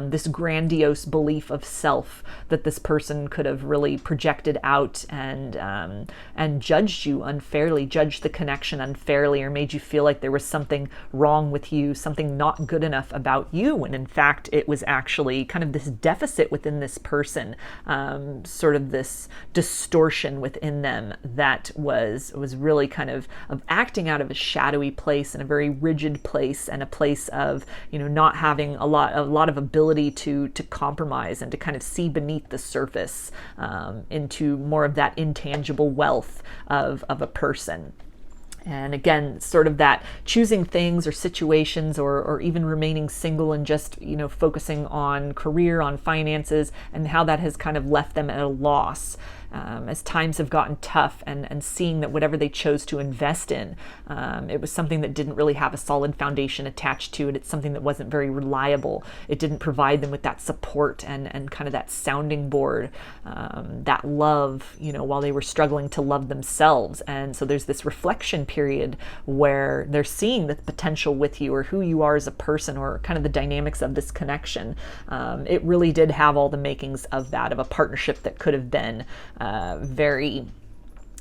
this grandiose belief of self that this person could have really projected out and judged you unfairly, judged the connection unfairly, or made you feel like there was something wrong with you, something not good enough about you, when in fact it was actually kind of this deficit within this person, sort of this distortion within them that was really kind of acting out of a shadowy place and a very rigid place, and a place of not having a lot of ability to compromise and to kind of see beneath the surface, into more of that intangible wealth of a person. And again, sort of that choosing things or situations, or even remaining single and just, focusing on career, on finances, and how that has kind of left them at a loss. as times have gotten tough, and seeing that whatever they chose to invest in, it was something that didn't really have a solid foundation attached to it. It's something that wasn't very reliable. It didn't provide them with that support and kind of that sounding board, that love, while they were struggling to love themselves. And so there's this reflection period where they're seeing the potential with you, or who you are as a person, or kind of the dynamics of this connection. It really did have all the makings of that, of a partnership that could have been very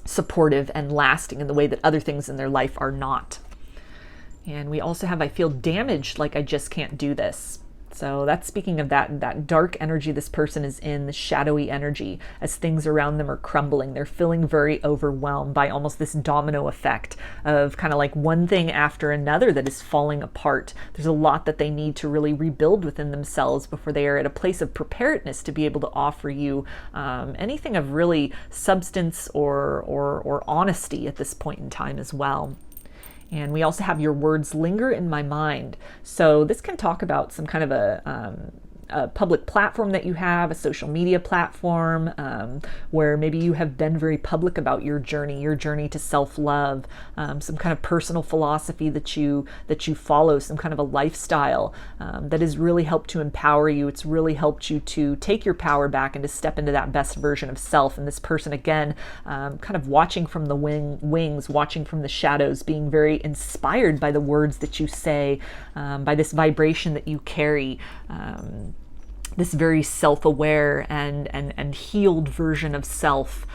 supportive and lasting in the way that other things in their life are not. And we also have, I feel damaged, like I just can't do this. So that's speaking of that dark energy this person is in, the shadowy energy, as things around them are crumbling. They're feeling very overwhelmed by almost this domino effect of kind of like one thing after another that is falling apart. There's a lot that they need to really rebuild within themselves before they are at a place of preparedness to be able to offer you anything of really substance or honesty at this point in time as well. And we also have your words linger in my mind. So this can talk about some kind of a public platform that you have, a social media platform, where maybe you have been very public about your journey to self-love, some kind of personal philosophy that you follow, some kind of a lifestyle that has really helped to empower you. It's really helped you to take your power back and to step into that best version of self. And this person, again, kind of watching from the wings, watching from the shadows, being very inspired by the words that you say, by this vibration that you carry, this very self-aware and healed version of self.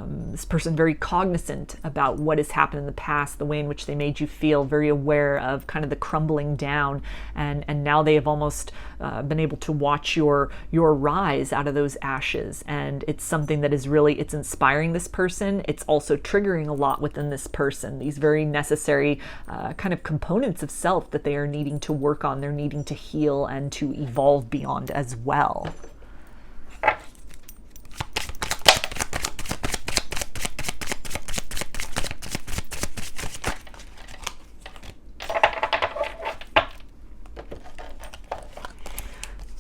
This person very cognizant about what has happened in the past, the way in which they made you feel, very aware of kind of the crumbling down, and now they have almost been able to watch your rise out of those ashes. And it's something that is really, it's inspiring this person. It's also triggering a lot within this person, these very necessary kind of components of self that they are needing to work on, they're needing to heal and to evolve beyond as well.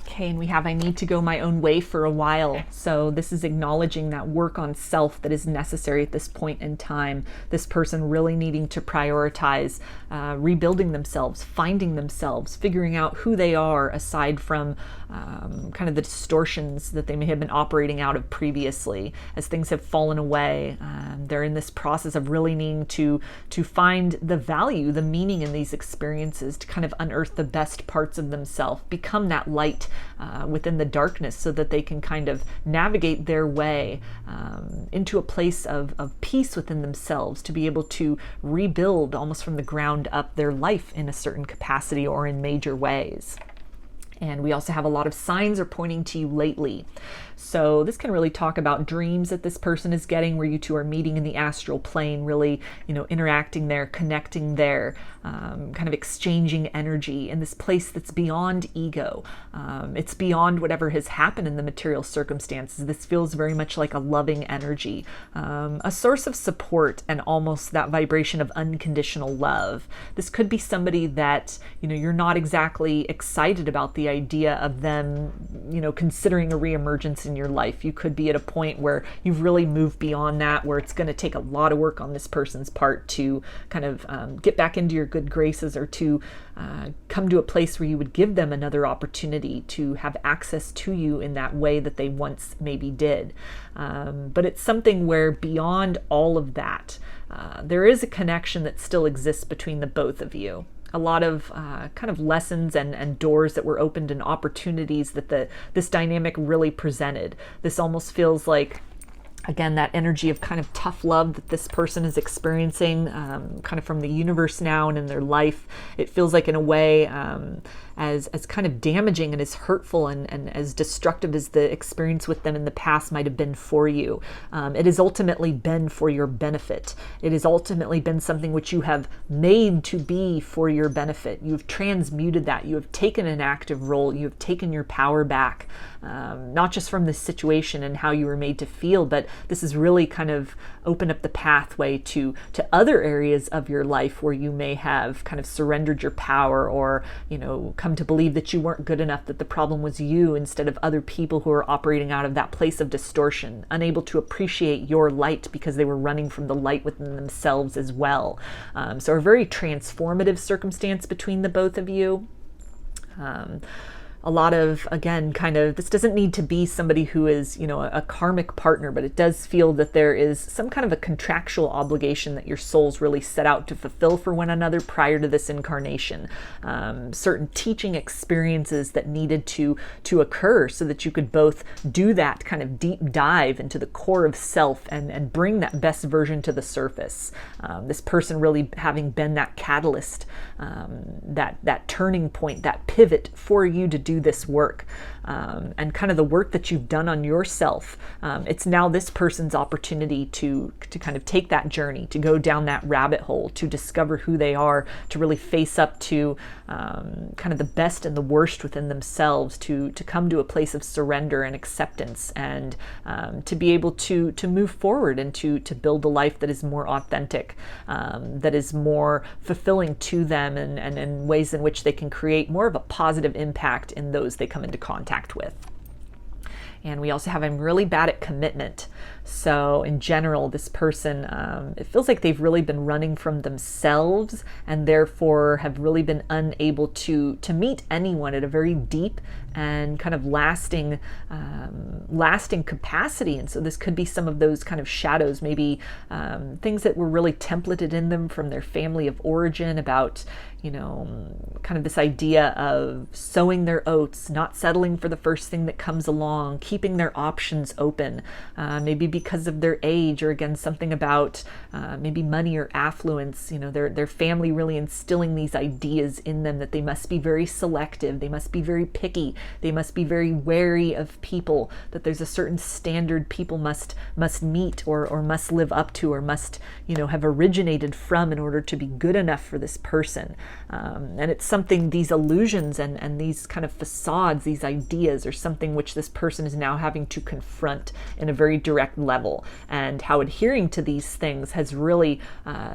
Okay, and we have, I need to go my own way for a while. So this is acknowledging that work on self that is necessary at this point in time. This person really needing to prioritize rebuilding themselves, finding themselves, figuring out who they are aside from kind of the distortions that they may have been operating out of previously. As things have fallen away, they're in this process of really needing to find the value, the meaning in these experiences, to kind of unearth the best parts of themselves, become that light within the darkness, so that they can kind of navigate their way into a place of peace within themselves, to be able to rebuild almost from the ground up their life in a certain capacity or in major ways. And we also have a lot of signs are pointing to you lately. So this can really talk about dreams that this person is getting, where you two are meeting in the astral plane, really, interacting there, connecting there, kind of exchanging energy in this place that's beyond ego. It's beyond whatever has happened in the material circumstances. This feels very much like a loving energy, a source of support, and almost that vibration of unconditional love. This could be somebody that, you're not exactly excited about the idea of them, considering a reemergence in your life. You could be at a point where you've really moved beyond that, where it's going to take a lot of work on this person's part to kind of get back into your good graces, or to come to a place where you would give them another opportunity to have access to you in that way that they once maybe did. But it's something where beyond all of that, there is a connection that still exists between the both of you. A lot of kind of lessons and doors that were opened, and opportunities that this dynamic really presented. This almost feels like, again, that energy of kind of tough love that this person is experiencing kind of from the universe now and in their life. It feels like, in a way, as kind of damaging and as hurtful and as destructive as the experience with them in the past might have been for you. It has ultimately been for your benefit. It has ultimately been something which you have made to be for your benefit. You've transmuted that. You have taken an active role. You have taken your power back, not just from this situation and how you were made to feel, but this has really kind of opened up the pathway to other areas of your life where you may have kind of surrendered your power, or, you know, come to believe that you weren't good enough, that the problem was you instead of other people who are operating out of that place of distortion, unable to appreciate your light because they were running from the light within themselves as well. So a very transformative circumstance between the both of you. A lot of, again, kind of, this doesn't need to be somebody who is, you know, a karmic partner, but it does feel that there is some kind of a contractual obligation that your souls really set out to fulfill for one another prior to this incarnation. Certain teaching experiences that needed to occur so that you could both do that kind of deep dive into the core of self and bring that best version to the surface. This person really having been that catalyst, that turning point, that pivot for you to do this work, and kind of the work that you've done on yourself. It's now this person's opportunity to kind of take that journey, to go down that rabbit hole, to discover who they are, to really face up to kind of the best and the worst within themselves, to come to a place of surrender and acceptance, and to be able to move forward and to build a life that is more authentic, that is more fulfilling to them, and in ways in which they can create more of a positive impact in those they come into contact with. And we also have, I'm really bad at commitment. So in general, this person, it feels like they've really been running from themselves, and therefore have really been unable to meet anyone at a very deep and kind of lasting capacity. And so this could be some of those kind of shadows, maybe things that were really templated in them from their family of origin about, you know, kind of this idea of sowing their oats, not settling for the first thing that comes along, keeping their options open, maybe because of their age, or again, something about maybe money or affluence, you know, their family really instilling these ideas in them that they must be very selective, they must be very picky, they must be very wary of people, that there's a certain standard people must meet or must live up to, or must, you know, have originated from in order to be good enough for this person. And it's something, these illusions and these kind of facades, these ideas, are something which this person is now having to confront in a very direct level, and how adhering to these things has really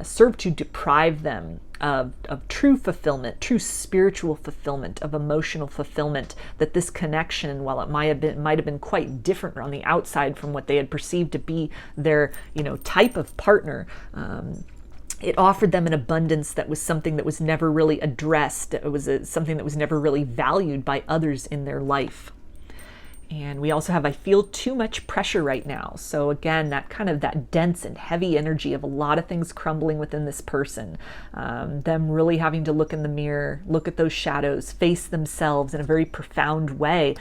served to deprive them of true fulfillment, true spiritual fulfillment, of emotional fulfillment, that this connection, while it might have been quite different on the outside from what they had perceived to be their, you know, type of partner, it offered them an abundance that was something that was never really addressed. It was something that was never really valued by others in their life. And we also have, I feel too much pressure right now. So again, that kind of that dense and heavy energy of a lot of things crumbling within this person. Them really having to look in the mirror, look at those shadows, face themselves in a very profound way,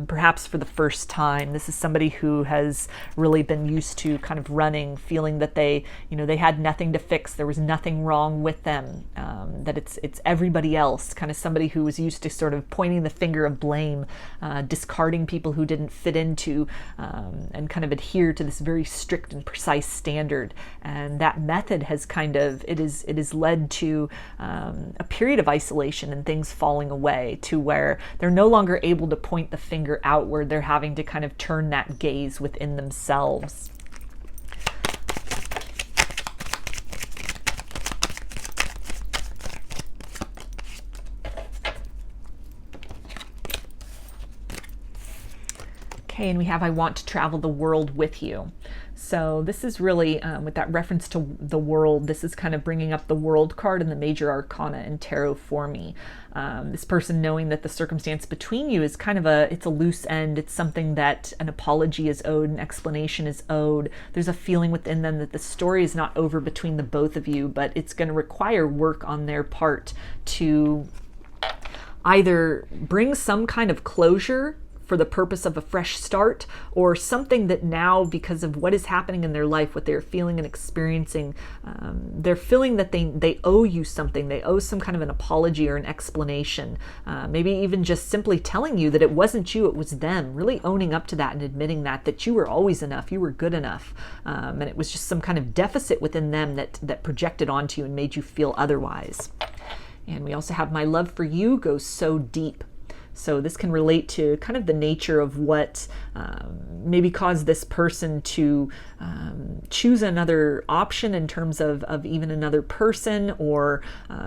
perhaps for the first time. This is somebody who has really been used to kind of running, feeling that they had nothing to fix. There was nothing wrong with them, that it's everybody else, kind of somebody who was used to sort of pointing the finger of blame, discarding people who didn't fit into and kind of adhere to this very strict and precise standard. And that method has kind of, it has led to a period of isolation and things falling away, to where they're no longer able to point the finger outward. They're having to kind of turn that gaze within themselves. And we have, I want to travel the world with you. So this is really, with that reference to the world, this is kind of bringing up the world card in the major arcana in tarot for me. This person knowing that the circumstance between you is kind of it's a loose end. It's something that an apology is owed, an explanation is owed. There's a feeling within them that the story is not over between the both of you, but it's going to require work on their part to either bring some kind of closure for the purpose of a fresh start, or something that now, because of what is happening in their life, what they're feeling and experiencing, they're feeling that they owe you something. They owe some kind of an apology or an explanation, maybe even just simply telling you that it wasn't you, it was them, really owning up to that and admitting that you were always enough, you were good enough, and it was just some kind of deficit within them that projected onto you and made you feel otherwise. And we also have, my love for you goes so deep. So this can relate to kind of the nature of what maybe caused this person to choose another option in terms of even another person, or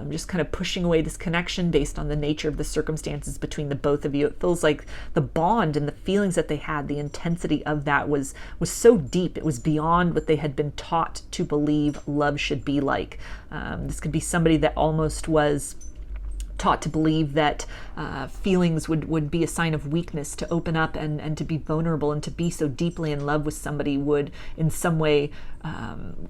just kind of pushing away this connection based on the nature of the circumstances between the both of you. It feels like the bond and the feelings that they had, the intensity of that was so deep. It was beyond what they had been taught to believe love should be like. This could be somebody that almost was taught to believe that feelings would be a sign of weakness. To open up and to be vulnerable and to be so deeply in love with somebody would in some way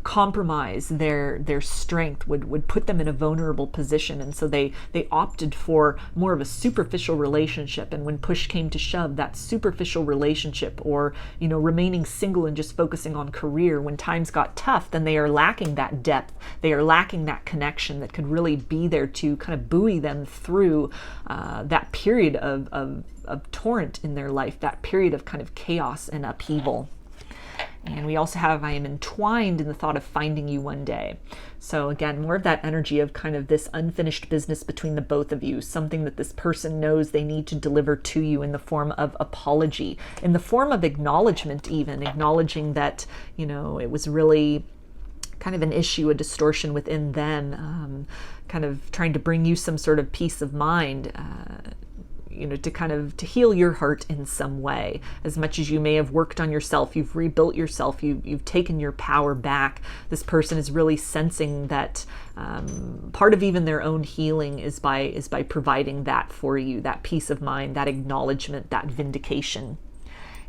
compromise their strength, would put them in a vulnerable position. And so they opted for more of a superficial relationship. And when push came to shove, that superficial relationship, or remaining single and just focusing on career, when times got tough, then they are lacking that depth. They are lacking that connection that could really be there to kind of buoy them through that period of torrent in their life, that period of kind of chaos and upheaval. And we also have, I am entwined in the thought of finding you one day. So again, more of that energy of kind of this unfinished business between the both of you, something that this person knows they need to deliver to you in the form of apology, in the form of acknowledgement, even acknowledging that, it was really kind of an issue, a distortion within them, kind of trying to bring you some sort of peace of mind, to heal your heart in some way. As much as you may have worked on yourself, you've rebuilt yourself, you've taken your power back, this person is really sensing that part of even their own healing is by providing that for you, that peace of mind, that acknowledgement, that vindication.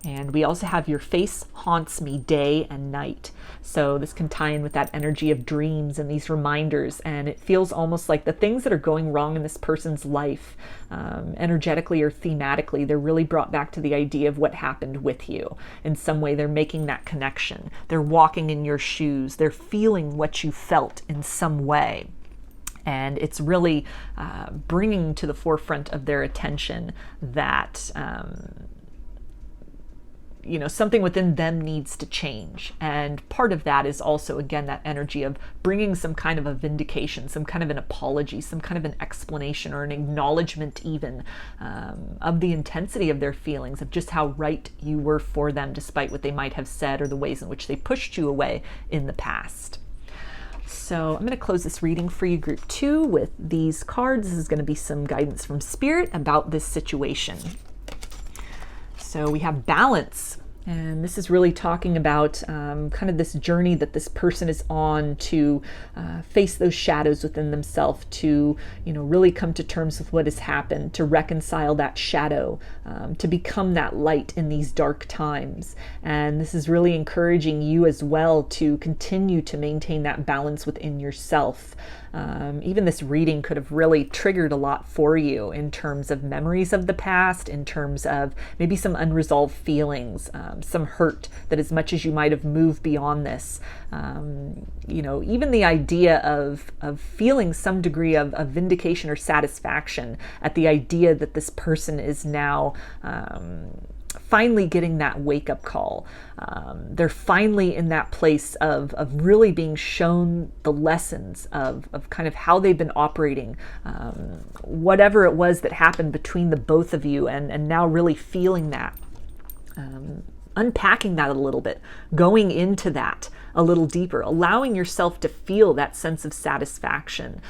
And we also have your face haunts me day and night. So this can tie in with that energy of dreams and these reminders. And it feels almost like the things that are going wrong in this person's life, energetically or thematically, they're really brought back to the idea of what happened with you. In some way, they're making that connection. They're walking in your shoes. They're feeling what you felt in some way. And it's really bringing to the forefront of their attention that something within them needs to change. And part of that is also, again, that energy of bringing some kind of a vindication, some kind of an apology, some kind of an explanation or an acknowledgement even of the intensity of their feelings, of just how right you were for them, despite what they might have said or the ways in which they pushed you away in the past. So I'm going to close this reading for you, group 2, with these cards. This is going to be some guidance from Spirit about this situation. So we have balance, and this is really talking about kind of this journey that this person is on to face those shadows within themselves, to really come to terms with what has happened, to reconcile that shadow, to become that light in these dark times. And this is really encouraging you as well to continue to maintain that balance within yourself. Even this reading could have really triggered a lot for you in terms of memories of the past, in terms of maybe some unresolved feelings, some hurt, that as much as you might have moved beyond this, even the idea of feeling some degree of vindication or satisfaction at the idea that this person is now finally getting that wake-up call. They're finally in that place of really being shown the lessons of kind of how they've been operating, whatever it was that happened between the both of you, and now really feeling that, unpacking that a little bit, going into that a little deeper, allowing yourself to feel that sense of satisfaction,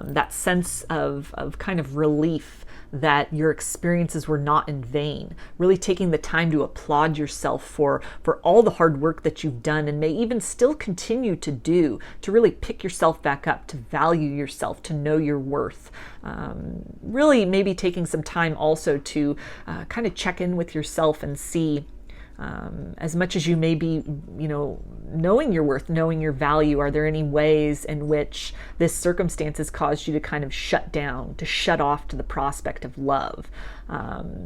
that sense of kind of relief that your experiences were not in vain, really taking the time to applaud yourself for all the hard work that you've done and may even still continue to do, to really pick yourself back up, to value yourself, to know your worth. Really maybe taking some time also to kind of check in with yourself and see, as much as you may be, knowing your worth, knowing your value, are there any ways in which this circumstance has caused you to kind of shut down, to shut off to the prospect of love?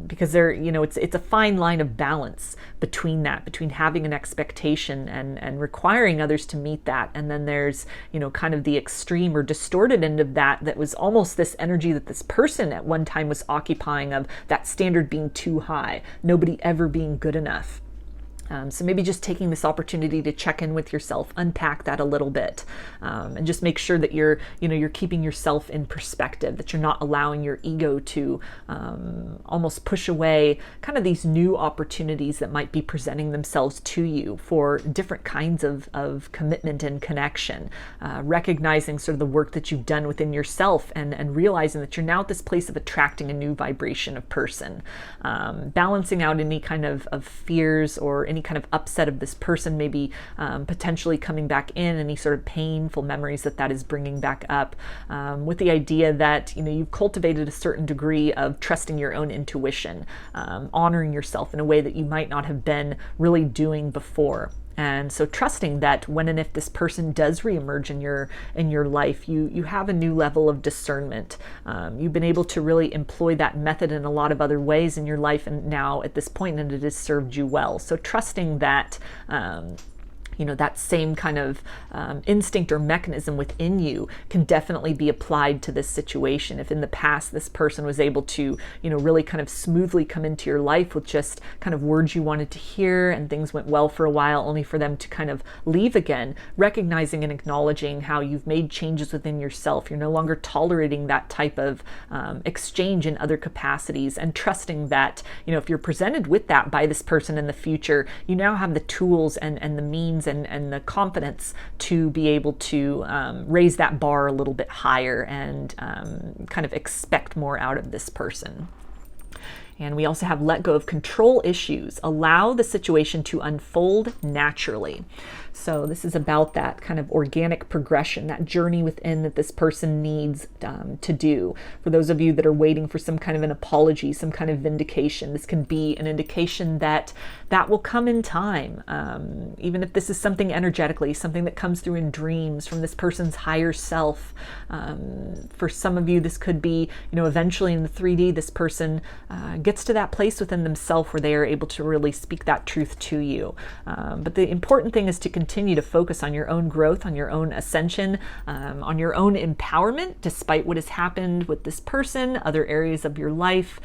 Because there, it's a fine line of balance between that, between having an expectation and requiring others to meet that. And then there's, kind of the extreme or distorted end of that was almost this energy that this person at one time was occupying, of that standard being too high, nobody ever being good enough. So maybe just taking this opportunity to check in with yourself, unpack that a little bit, and just make sure that you're keeping yourself in perspective, that you're not allowing your ego to almost push away kind of these new opportunities that might be presenting themselves to you for different kinds of commitment and connection, recognizing sort of the work that you've done within yourself and realizing that you're now at this place of attracting a new vibration of person, balancing out any kind of fears or any kind of upset of this person, maybe potentially coming back in, any sort of painful memories that is bringing back up, with the idea that you've cultivated a certain degree of trusting your own intuition, honoring yourself in a way that you might not have been really doing before. And so trusting that when and if this person does reemerge in your life, you have a new level of discernment. You've been able to really employ that method in a lot of other ways in your life, and now at this point, and it has served you well. So trusting that that same kind of instinct or mechanism within you can definitely be applied to this situation. If in the past this person was able to, really kind of smoothly come into your life with just kind of words you wanted to hear and things went well for a while, only for them to kind of leave again, recognizing and acknowledging how you've made changes within yourself. You're no longer tolerating that type of exchange in other capacities, and trusting that, if you're presented with that by this person in the future, you now have the tools and the means and the confidence to be able to raise that bar a little bit higher and kind of expect more out of this person. And we also have let go of control issues. Allow the situation to unfold naturally. So this is about that kind of organic progression, that journey within that this person needs to do. For those of you that are waiting for some kind of an apology, some kind of vindication, this can be an indication that will come in time. Even if this is something energetically, something that comes through in dreams from this person's higher self. For some of you, this could be, eventually in the 3D, this person gets to that place within themselves where they are able to really speak that truth to you. But the important thing is to continue to focus on your own growth, on your own ascension, on your own empowerment, despite what has happened with this person, other areas of your life.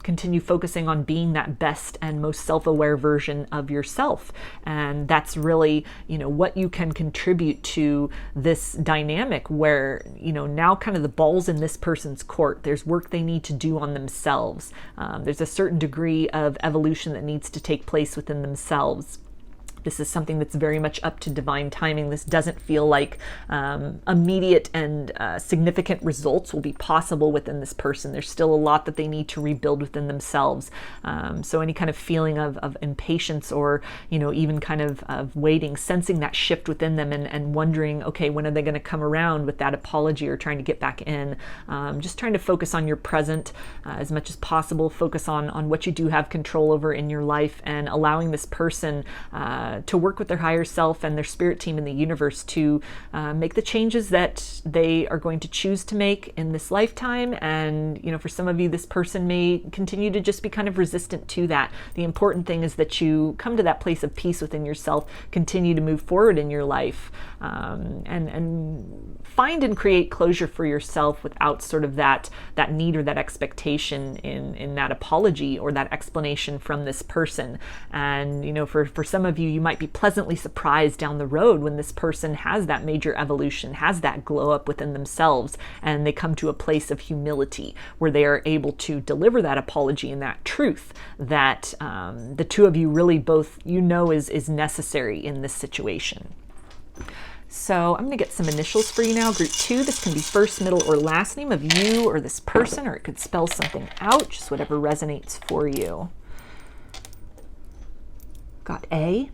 Continue focusing on being that best and most self-aware version of yourself. And that's really, what you can contribute to this dynamic where, now kind of the ball's in this person's court. There's work they need to do on themselves. There's a certain degree of evolution that needs to take place within themselves. This is something that's very much up to divine timing. This doesn't feel like immediate and significant results will be possible within this person. There's still a lot that they need to rebuild within themselves. So any kind of feeling of impatience or, even kind of waiting, sensing that shift within them and wondering, okay, when are they going to come around with that apology or trying to get back in? Just trying to focus on your present as much as possible. Focus on what you do have control over in your life, and allowing this person to work with their higher self and their spirit team in the universe to make the changes that they are going to choose to make in this lifetime. And, for some of you, this person may continue to just be kind of resistant to that. The important thing is that you come to that place of peace within yourself, continue to move forward in your life, and find and create closure for yourself without sort of that need or that expectation in that apology or that explanation from this person. And, for some of you, you might be pleasantly surprised down the road when this person has that major evolution, has that glow up within themselves, and they come to a place of humility where they are able to deliver that apology and that truth that the two of you really both is necessary in this situation. So I'm going to get some initials for you now. Group 2, this can be first, middle, or last name of you or this person, or it could spell something out, just whatever resonates for you. Got A,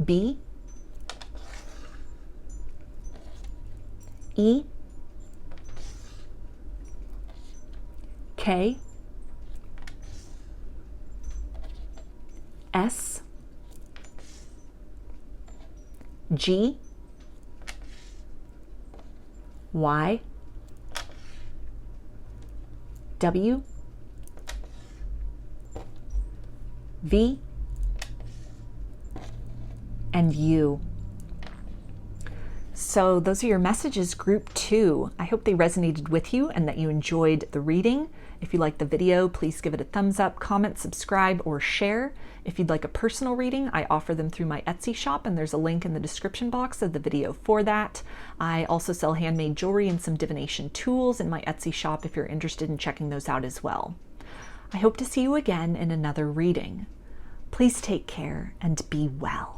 B, E, K, S, G, Y, W, V, and U. So those are your messages, group 2. I hope they resonated with you and that you enjoyed the reading. If you liked the video, please give it a thumbs up, comment, subscribe, or share. If you'd like a personal reading, I offer them through my Etsy shop, and there's a link in the description box of the video for that. I also sell handmade jewelry and some divination tools in my Etsy shop if you're interested in checking those out as well. I hope to see you again in another reading. Please take care and be well.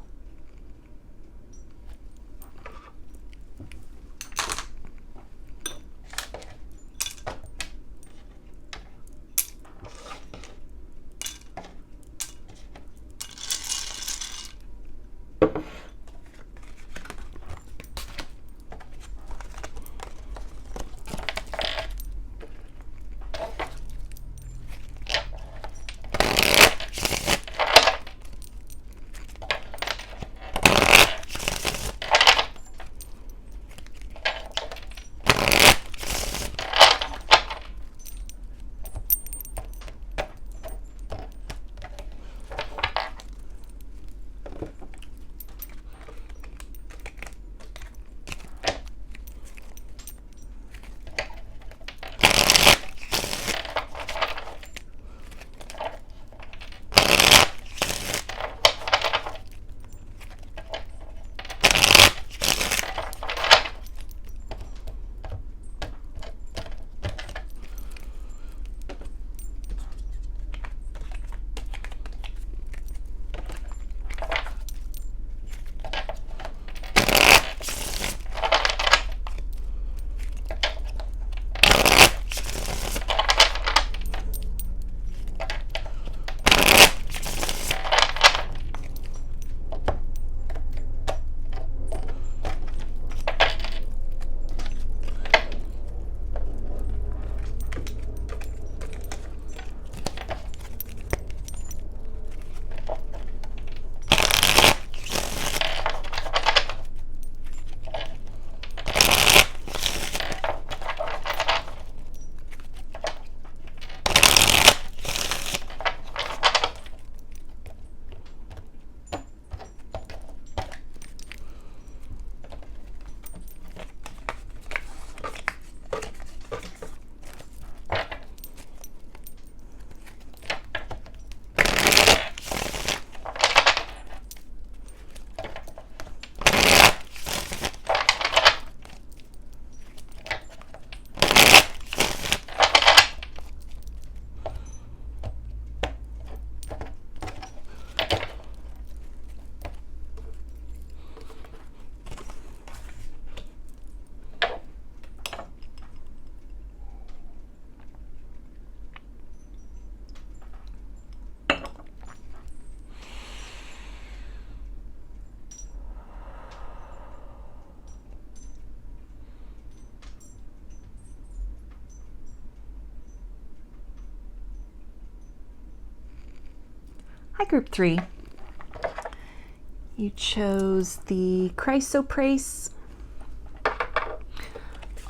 Hi, group 3. You chose the Chrysoprase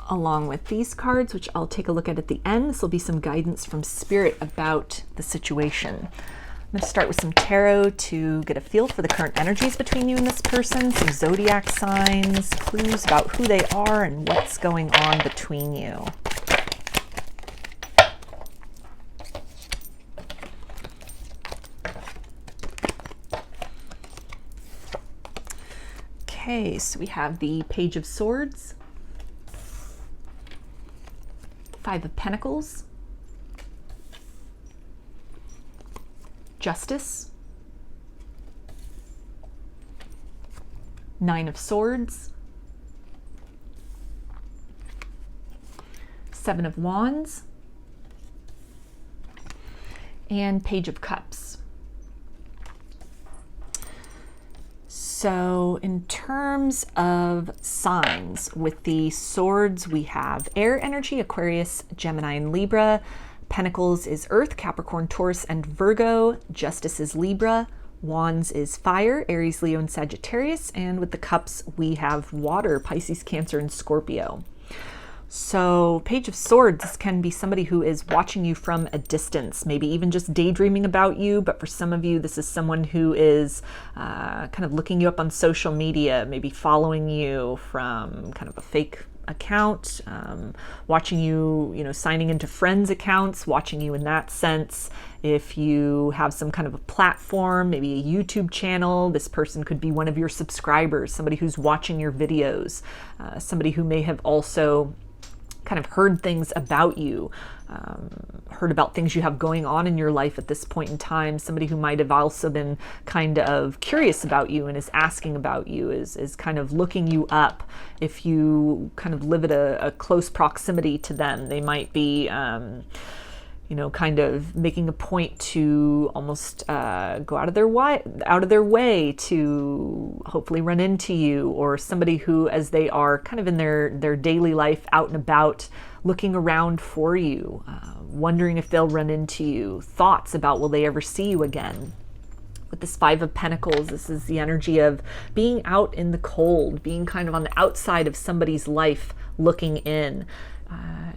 along with these cards, which I'll take a look at the end. This will be some guidance from Spirit about the situation. I'm going to start with some tarot to get a feel for the current energies between you and this person, some zodiac signs, clues about who they are and what's going on between you. Okay, so we have the Page of Swords, 5 of Pentacles, Justice, 9 of Swords, 7 of Wands, and Page of Cups. So in terms of signs, with the swords, we have air energy, Aquarius, Gemini, and Libra. Pentacles is Earth, Capricorn, Taurus, and Virgo. Justice is Libra. Wands is fire, Aries, Leo, and Sagittarius. And with the cups, we have water, Pisces, Cancer, and Scorpio. So Page of Swords, this can be somebody who is watching you from a distance, maybe even just daydreaming about you. But for some of you, this is someone who is kind of looking you up on social media, maybe following you from kind of a fake account, watching you, signing into friends' accounts, watching you in that sense. If you have some kind of a platform, maybe a YouTube channel, this person could be one of your subscribers, somebody who's watching your videos, somebody who may have also kind of heard things about you, heard about things you have going on in your life at this point in time, somebody who might have also been kind of curious about you and is asking about you, is kind of looking you up. If you kind of live at a close proximity to them, they might be kind of making a point to almost go out of their way to hopefully run into you, or somebody who, as they are kind of in their daily life out and about, looking around for you, wondering if they'll run into you, thoughts about will they ever see you again. With this Five of Pentacles, this is the energy of being out in the cold, being kind of on the outside of somebody's life looking in.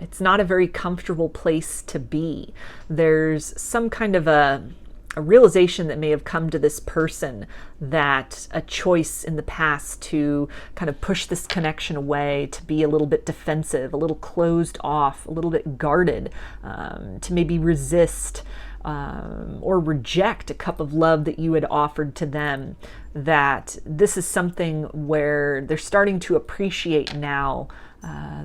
It's not a very comfortable place to be. There's some kind of a realization that may have come to this person, that a choice in the past to kind of push this connection away, to be a little bit defensive, a little closed off, a little bit guarded, to maybe resist or reject a cup of love that you had offered to them, that this is something where they're starting to appreciate now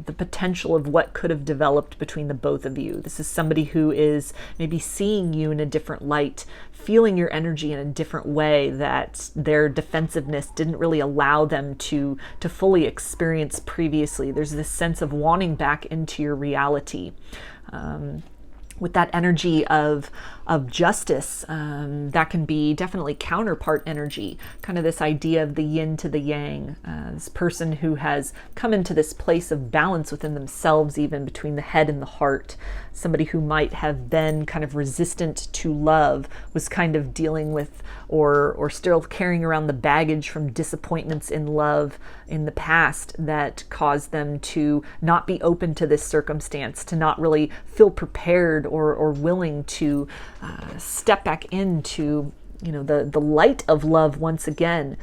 the potential of what could have developed between the both of you. This is somebody who is maybe seeing you in a different light, feeling your energy in a different way that their defensiveness didn't really allow them to fully experience previously. There's this sense of wanting back into your reality. With that energy of justice, that can be definitely counterpart energy, kind of this idea of the yin to the yang, this person who has come into this place of balance within themselves, even between the head and the heart. Somebody who might have been kind of resistant to love, was kind of dealing with or still carrying around the baggage from disappointments in love in the past that caused them to not be open to this circumstance, to not really feel prepared or willing to step back into the light of love once again,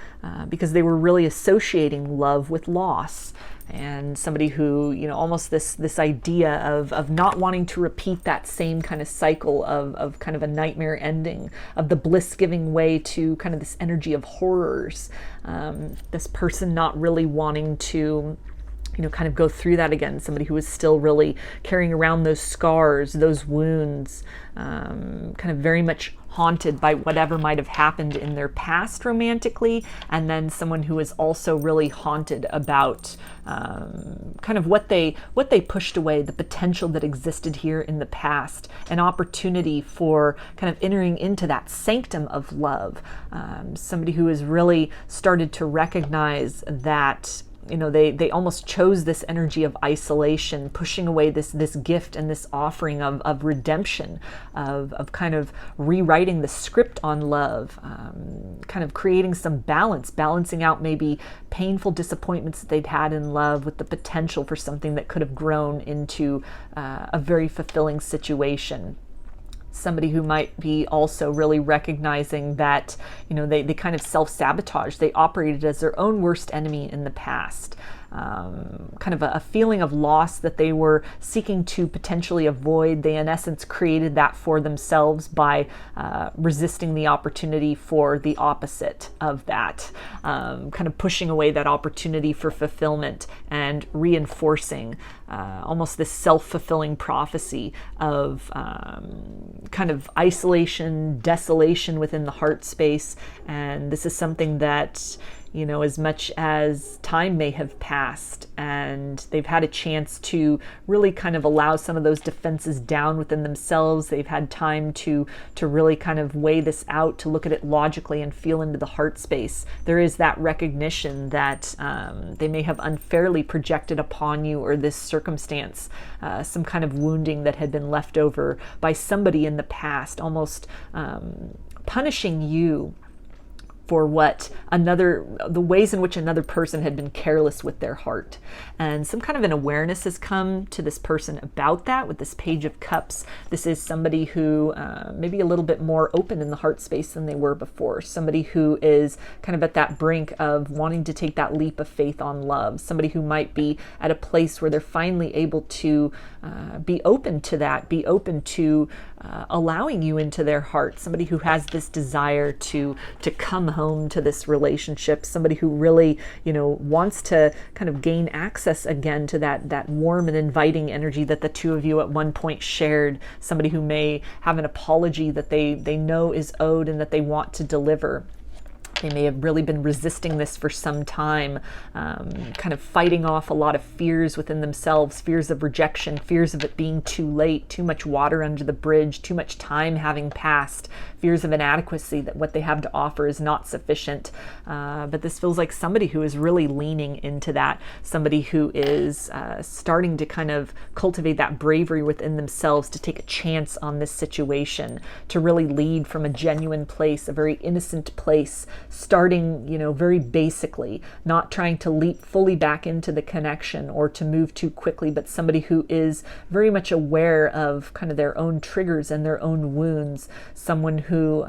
because they were really associating love with loss. And somebody who, almost this idea of not wanting to repeat that same kind of cycle of kind of a nightmare ending, of the bliss giving way to kind of this energy of horrors. This person not really wanting to kind of go through that again. Somebody who is still really carrying around those scars, those wounds, kind of very much haunted by whatever might have happened in their past romantically, and then someone who is also really haunted about kind of what they pushed away, the potential that existed here in the past, an opportunity for kind of entering into that sanctum of love. Somebody who has really started to recognize that they almost chose this energy of isolation, pushing away this gift and this offering of redemption, of kind of rewriting the script on love, kind of creating some balance, balancing out maybe painful disappointments that they'd had in love with the potential for something that could have grown into a very fulfilling situation. Somebody who might be also really recognizing that, they kind of self-sabotage. They operated as their own worst enemy in the past. Kind of a feeling of loss that they were seeking to potentially avoid. They, in essence, created that for themselves by resisting the opportunity for the opposite of that, kind of pushing away that opportunity for fulfillment and reinforcing almost this self-fulfilling prophecy of kind of isolation, desolation within the heart space. And this is something that, as much as time may have passed and they've had a chance to really kind of allow some of those defenses down within themselves, they've had time to really kind of weigh this out, to look at it logically and feel into the heart space. There is that recognition that they may have unfairly projected upon you, or this circumstance, some kind of wounding that had been left over by somebody in the past, almost punishing you for the ways in which another person had been careless with their heart. And some kind of an awareness has come to this person about that with this Page of Cups. This is somebody who maybe a little bit more open in the heart space than they were before. Somebody who is kind of at that brink of wanting to take that leap of faith on love. Somebody who might be at a place where they're finally able to be open to that, be open to allowing you into their heart. Somebody who has this desire to come home to this relationship. Somebody who really, wants to kind of gain access again to that warm and inviting energy that the two of you at one point shared. Somebody who may have an apology that they know is owed and that they want to deliver. They may have really been resisting this for some time, kind of fighting off a lot of fears within themselves, fears of rejection, fears of it being too late, too much water under the bridge, too much time having passed, fears of inadequacy, that what they have to offer is not sufficient. But this feels like somebody who is really leaning into that, somebody who is starting to kind of cultivate that bravery within themselves to take a chance on this situation, to really lead from a genuine place, a very innocent place, starting, very basically, not trying to leap fully back into the connection or to move too quickly, but somebody who is very much aware of kind of their own triggers and their own wounds. Someone who,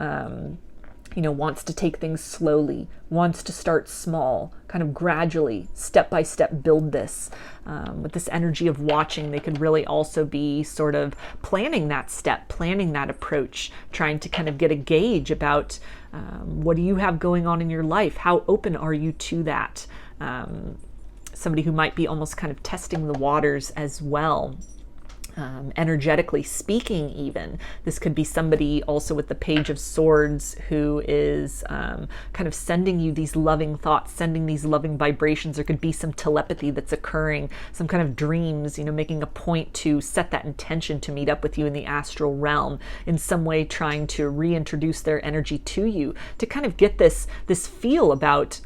wants to take things slowly, wants to start small, kind of gradually, step by step, build this. With this energy of watching, they could really also be sort of planning that step, planning that approach, trying to kind of get a gauge about what do you have going on in your life? How open are you to that? Somebody who might be almost kind of testing the waters as well. Energetically speaking, even. This could be somebody also with the Page of Swords who is kind of sending you these loving thoughts, sending these loving vibrations. There could be some telepathy that's occurring, some kind of dreams, making a point to set that intention to meet up with you in the astral realm, in some way trying to reintroduce their energy to you, to kind of get this feel about,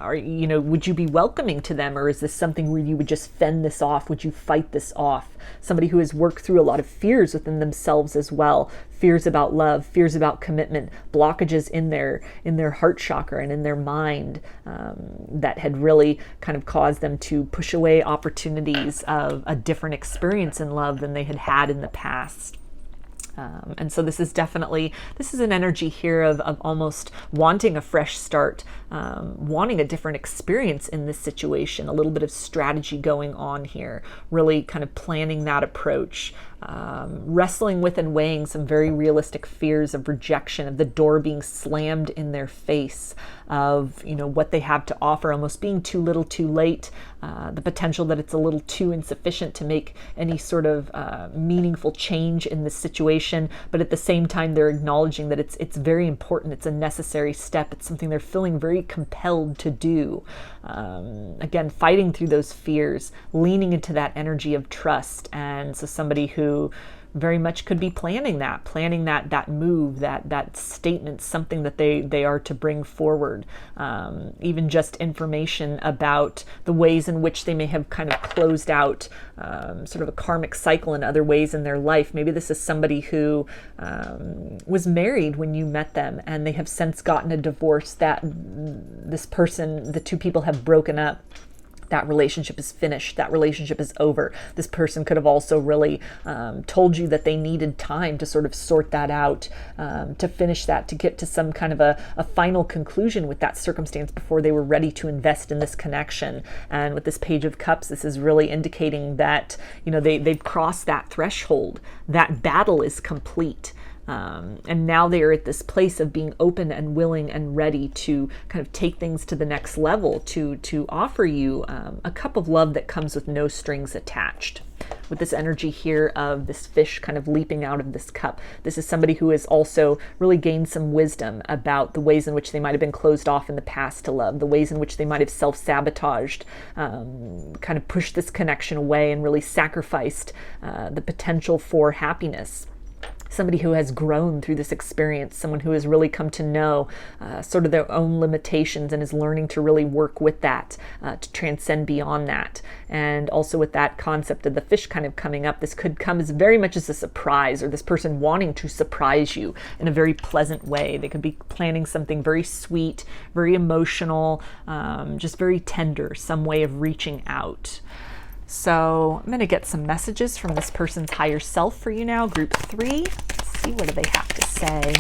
would you be welcoming to them, or is this something where you would just fend this off? Would you fight this off? Somebody who has worked through a lot of fears within themselves as well. Fears about love, fears about commitment, blockages in their heart chakra and in their mind that had really kind of caused them to push away opportunities of a different experience in love than they had had in the past. And so this is an energy here of almost wanting a fresh start, wanting a different experience in this situation, a little bit of strategy going on here, really kind of planning that approach, wrestling with and weighing some very realistic fears of rejection, of the door being slammed in their face, of what they have to offer almost being too little too late, the potential that it's a little too insufficient to make any sort of meaningful change in this situation, but at the same time they're acknowledging that it's very important, it's a necessary step, it's something they're feeling very compelled to do. Again, fighting through those fears, leaning into that energy of trust. And so somebody who very much could be planning that move, that statement, something that they are to bring forward. Even just information about the ways in which they may have kind of closed out sort of a karmic cycle in other ways in their life. Maybe this is somebody who was married when you met them and they have since gotten a divorce, that this person, the two people have broken up. That relationship is finished. That relationship is over. This person could have also really told you that they needed time to sort of sort that out, to finish that, to get to some kind of a final conclusion with that circumstance before they were ready to invest in this connection. And with this Page of Cups, this is really indicating that, they've crossed that threshold. That battle is complete. And now they are at this place of being open and willing and ready to kind of take things to the next level, to offer you a cup of love that comes with no strings attached. With this energy here of this fish kind of leaping out of this cup, this is somebody who has also really gained some wisdom about the ways in which they might have been closed off in the past to love, the ways in which they might have self-sabotaged, kind of pushed this connection away and really sacrificed the potential for happiness. somebody who has grown through this experience, someone who has really come to know sort of their own limitations and is learning to really work with that, to transcend beyond that. And also with that concept of the fish kind of coming up, this could come as very much as a surprise, or this person wanting to surprise you in a very pleasant way. They could be planning something very sweet, very emotional, just very tender, some way of reaching out. So I'm going to get some messages from this person's higher self for you now, group 3. Let's see, what do they have to say?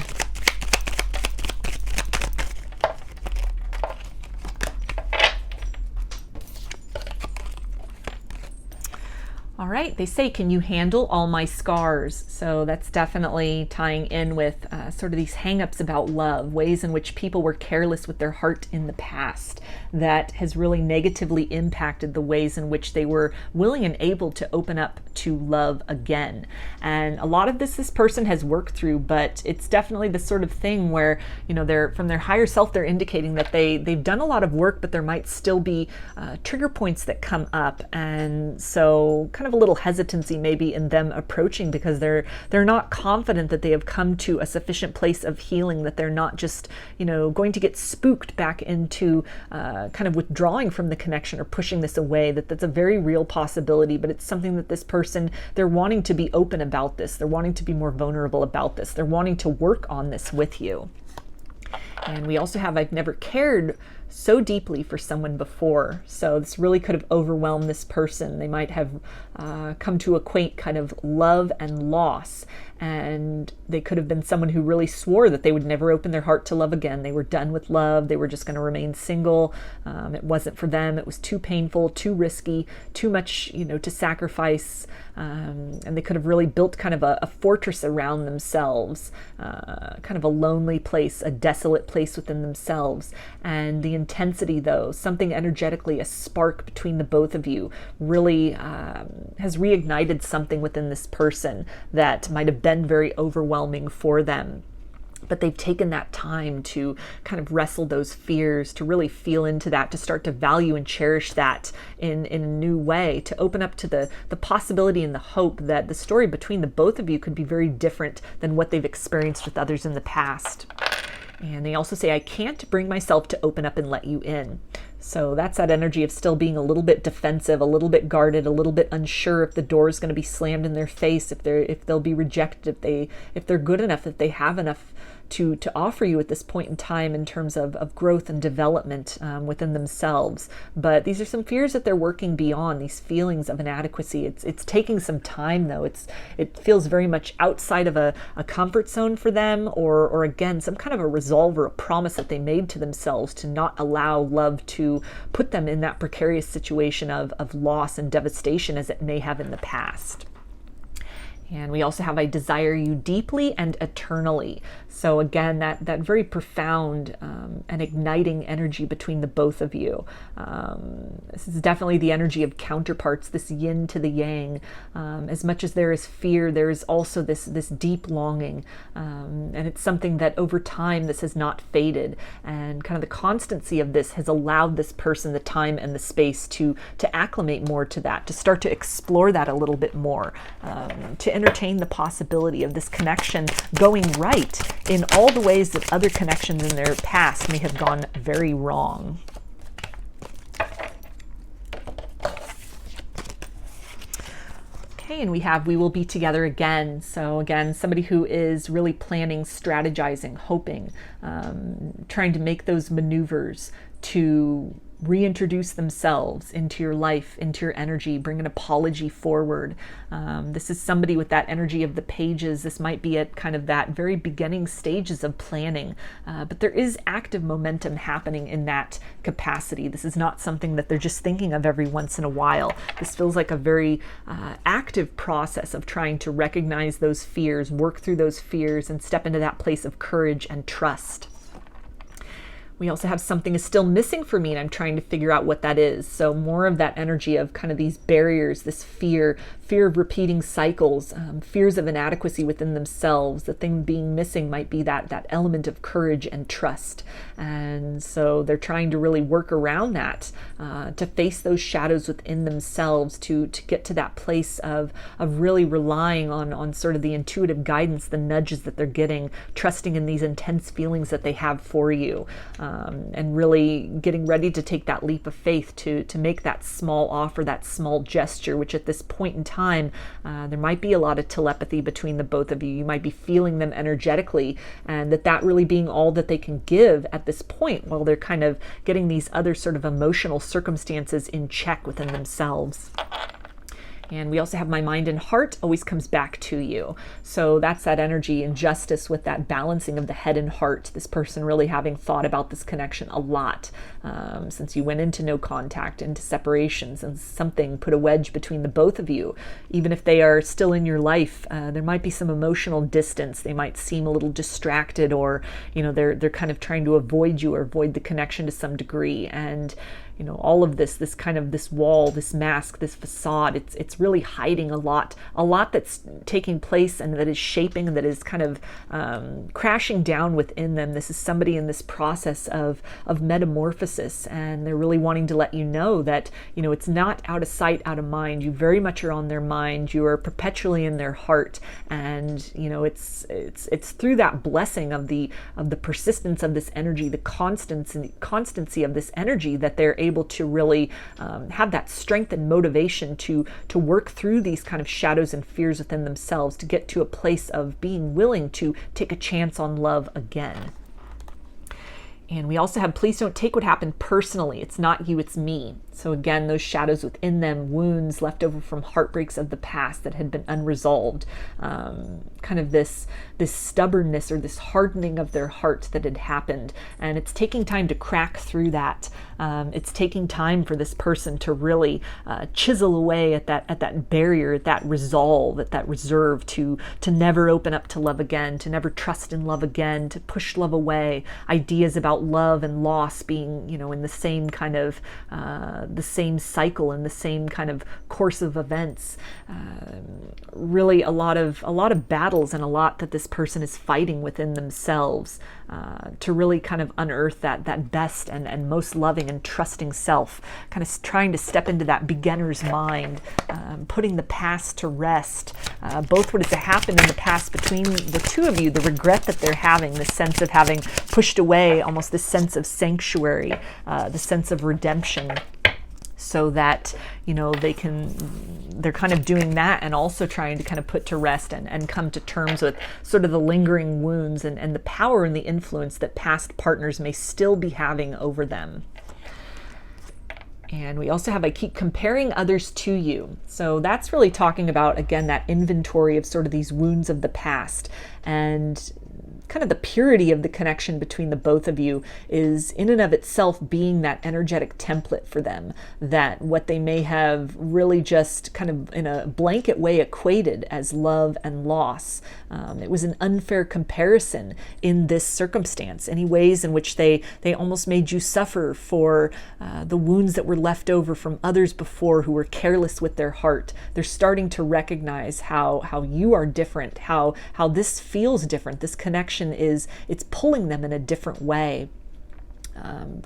All right, they say, can you handle all my scars? So that's definitely tying in with sort of these hang-ups about love, ways in which people were careless with their heart in the past that has really negatively impacted the ways in which they were willing and able to open up to love again. And a lot of this person has worked through, but it's definitely the sort of thing where, you know, they're from their higher self, they're indicating that they've done a lot of work, but there might still be trigger points that come up. And so kind of a little hesitancy maybe in them approaching, because they're not confident that they have come to a sufficient place of healing, that they're not just, you know, going to get spooked back into kind of withdrawing from the connection or pushing this away. That's a very real possibility, but it's something that this person, they're wanting to be open about this. They're wanting to be more vulnerable about this. They're wanting to work on this with you. And we also have, I've never cared so deeply for someone before. So this really could have overwhelmed this person. They might have come to equate kind of love and loss. And they could have been someone who really swore that they would never open their heart to love again. They were done with love. They were just going to remain single. It wasn't for them. It was too painful, too risky, too much, you know, to sacrifice. And they could have really built kind of a fortress around themselves, kind of a lonely place, a desolate place within themselves. And the intensity, though, something energetically, a spark between the both of you, really has reignited something within this person that might have been very overwhelming for them. But they've taken that time to kind of wrestle those fears, to really feel into that, to start to value and cherish that in a new way, to open up to the possibility and the hope that the story between the both of you could be very different than what they've experienced with others in the past. And they also say, I can't bring myself to open up and let you in. So that's that energy of still being a little bit defensive, a little bit guarded, a little bit unsure if the door is going to be slammed in their face, if they'll be rejected, if they're good enough, if they have enough to offer you at this point in time in terms of growth and development within themselves. But these are some fears that they're working beyond, these feelings of inadequacy. It's taking some time, though. It feels very much outside of a comfort zone for them, or again, some kind of a resolve or a promise that they made to themselves to not allow love to put them in that precarious situation of loss and devastation as it may have in the past. And we also have, I desire you deeply and eternally. So again, that very profound and igniting energy between the both of you. This is definitely the energy of counterparts, this yin to the yang. As much as there is fear, there is also this deep longing. And it's something that over time, this has not faded. And kind of the constancy of this has allowed this person the time and the space to acclimate more to that, to start to explore that a little bit more, to entertain the possibility of this connection going right in all the ways that other connections in their past may have gone very wrong. Okay, and we will be together again. So again, somebody who is really planning, strategizing, hoping, trying to make those maneuvers to reintroduce themselves into your life, into your energy, bring an apology forward. This is somebody with that energy of the pages. This might be at kind of that very beginning stages of planning, but there is active momentum happening in that capacity. This is not something that they're just thinking of every once in a while. This feels like a very active process of trying to recognize those fears, work through those fears, and step into that place of courage and trust. We also have something is still missing for me and I'm trying to figure out what that is. So more of that energy of kind of these barriers, this fear of repeating cycles, fears of inadequacy within themselves. The thing being missing might be that element of courage and trust. And so they're trying to really work around that, to face those shadows within themselves, to get to that place of really relying on sort of the intuitive guidance, the nudges that they're getting, trusting in these intense feelings that they have for you. And really getting ready to take that leap of faith to make that small offer, that small gesture, which at this point in time, there might be a lot of telepathy between the both of you. You might be feeling them energetically, and that really being all that they can give at this point while they're kind of getting these other sort of emotional circumstances in check within themselves. And we also have my mind and heart always comes back to you. So that's that energy and justice with that balancing of the head and heart. This person really having thought about this connection a lot since you went into no contact, into separations, and something put a wedge between the both of you. Even if they are still in your life, there might be some emotional distance. They might seem a little distracted, or they're kind of trying to avoid you or avoid the connection to some degree. And all of this kind of this wall, this mask, this facade, it's really hiding a lot that's taking place and that is shaping and that is kind of crashing down within them. This is somebody in this process of metamorphosis, and they're really wanting to let you know that, it's not out of sight, out of mind. You very much are on their mind. You are perpetually in their heart. And, it's through that blessing of the persistence of this energy, the constancy of this energy, that they're able to really have that strength and motivation to work through these kind of shadows and fears within themselves, to get to a place of being willing to take a chance on love again. And we also have, please don't take what happened personally. It's not you, it's me. So again, those shadows within them, wounds left over from heartbreaks of the past that had been unresolved, kind of this stubbornness or this hardening of their heart that had happened. And it's taking time to crack through that. It's taking time for this person to really chisel away at that barrier, at that resolve, at that reserve to never open up to love again, to never trust in love again, to push love away. Ideas about love and loss being, in the same kind of the same cycle and the same kind of course of events. Really a lot of battles and a lot that this person is fighting within themselves to really kind of unearth that best and most loving and trusting self, kind of trying to step into that beginner's mind, putting the past to rest, both what has happened in the past between the two of you, the regret that they're having, the sense of having pushed away, almost this sense of sanctuary, the sense of redemption, so that they're kind of doing that and also trying to kind of put to rest and come to terms with sort of the lingering wounds and the power and the influence that past partners may still be having over them. And we also have, I keep comparing others to you. So that's really talking about, again, that inventory of sort of these wounds of the past, and kind of the purity of the connection between the both of you is in and of itself being that energetic template for them, that what they may have really just kind of in a blanket way equated as love and loss. It was an unfair comparison in this circumstance, any ways in which they almost made you suffer for the wounds that were left over from others before who were careless with their heart. They're starting to recognize how you are different, how this feels different. This connection it's pulling them in a different way.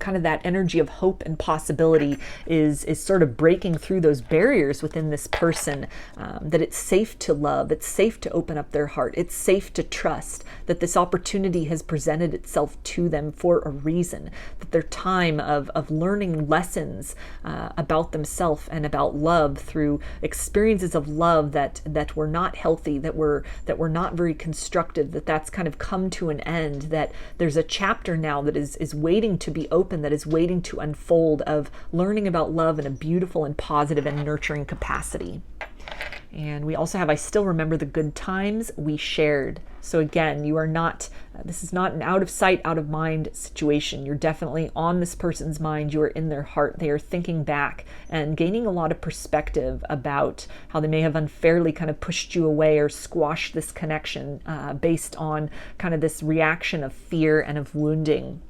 Kind of that energy of hope and possibility is sort of breaking through those barriers within this person, that it's safe to love, it's safe to open up their heart, it's safe to trust, that this opportunity has presented itself to them for a reason, that their time of learning lessons about themselves and about love through experiences of love that were not healthy, that were not very constructive, that's kind of come to an end, that there's a chapter now that is waiting to be open, that is waiting to unfold, of learning about love in a beautiful and positive and nurturing capacity. And we also have, I still remember the good times we shared. So again, you are not, this is not an out of sight, out of mind situation. You're definitely on this person's mind. You are in their heart. They are thinking back and gaining a lot of perspective about how they may have unfairly kind of pushed you away or squashed this connection based on kind of this reaction of fear and of wounding.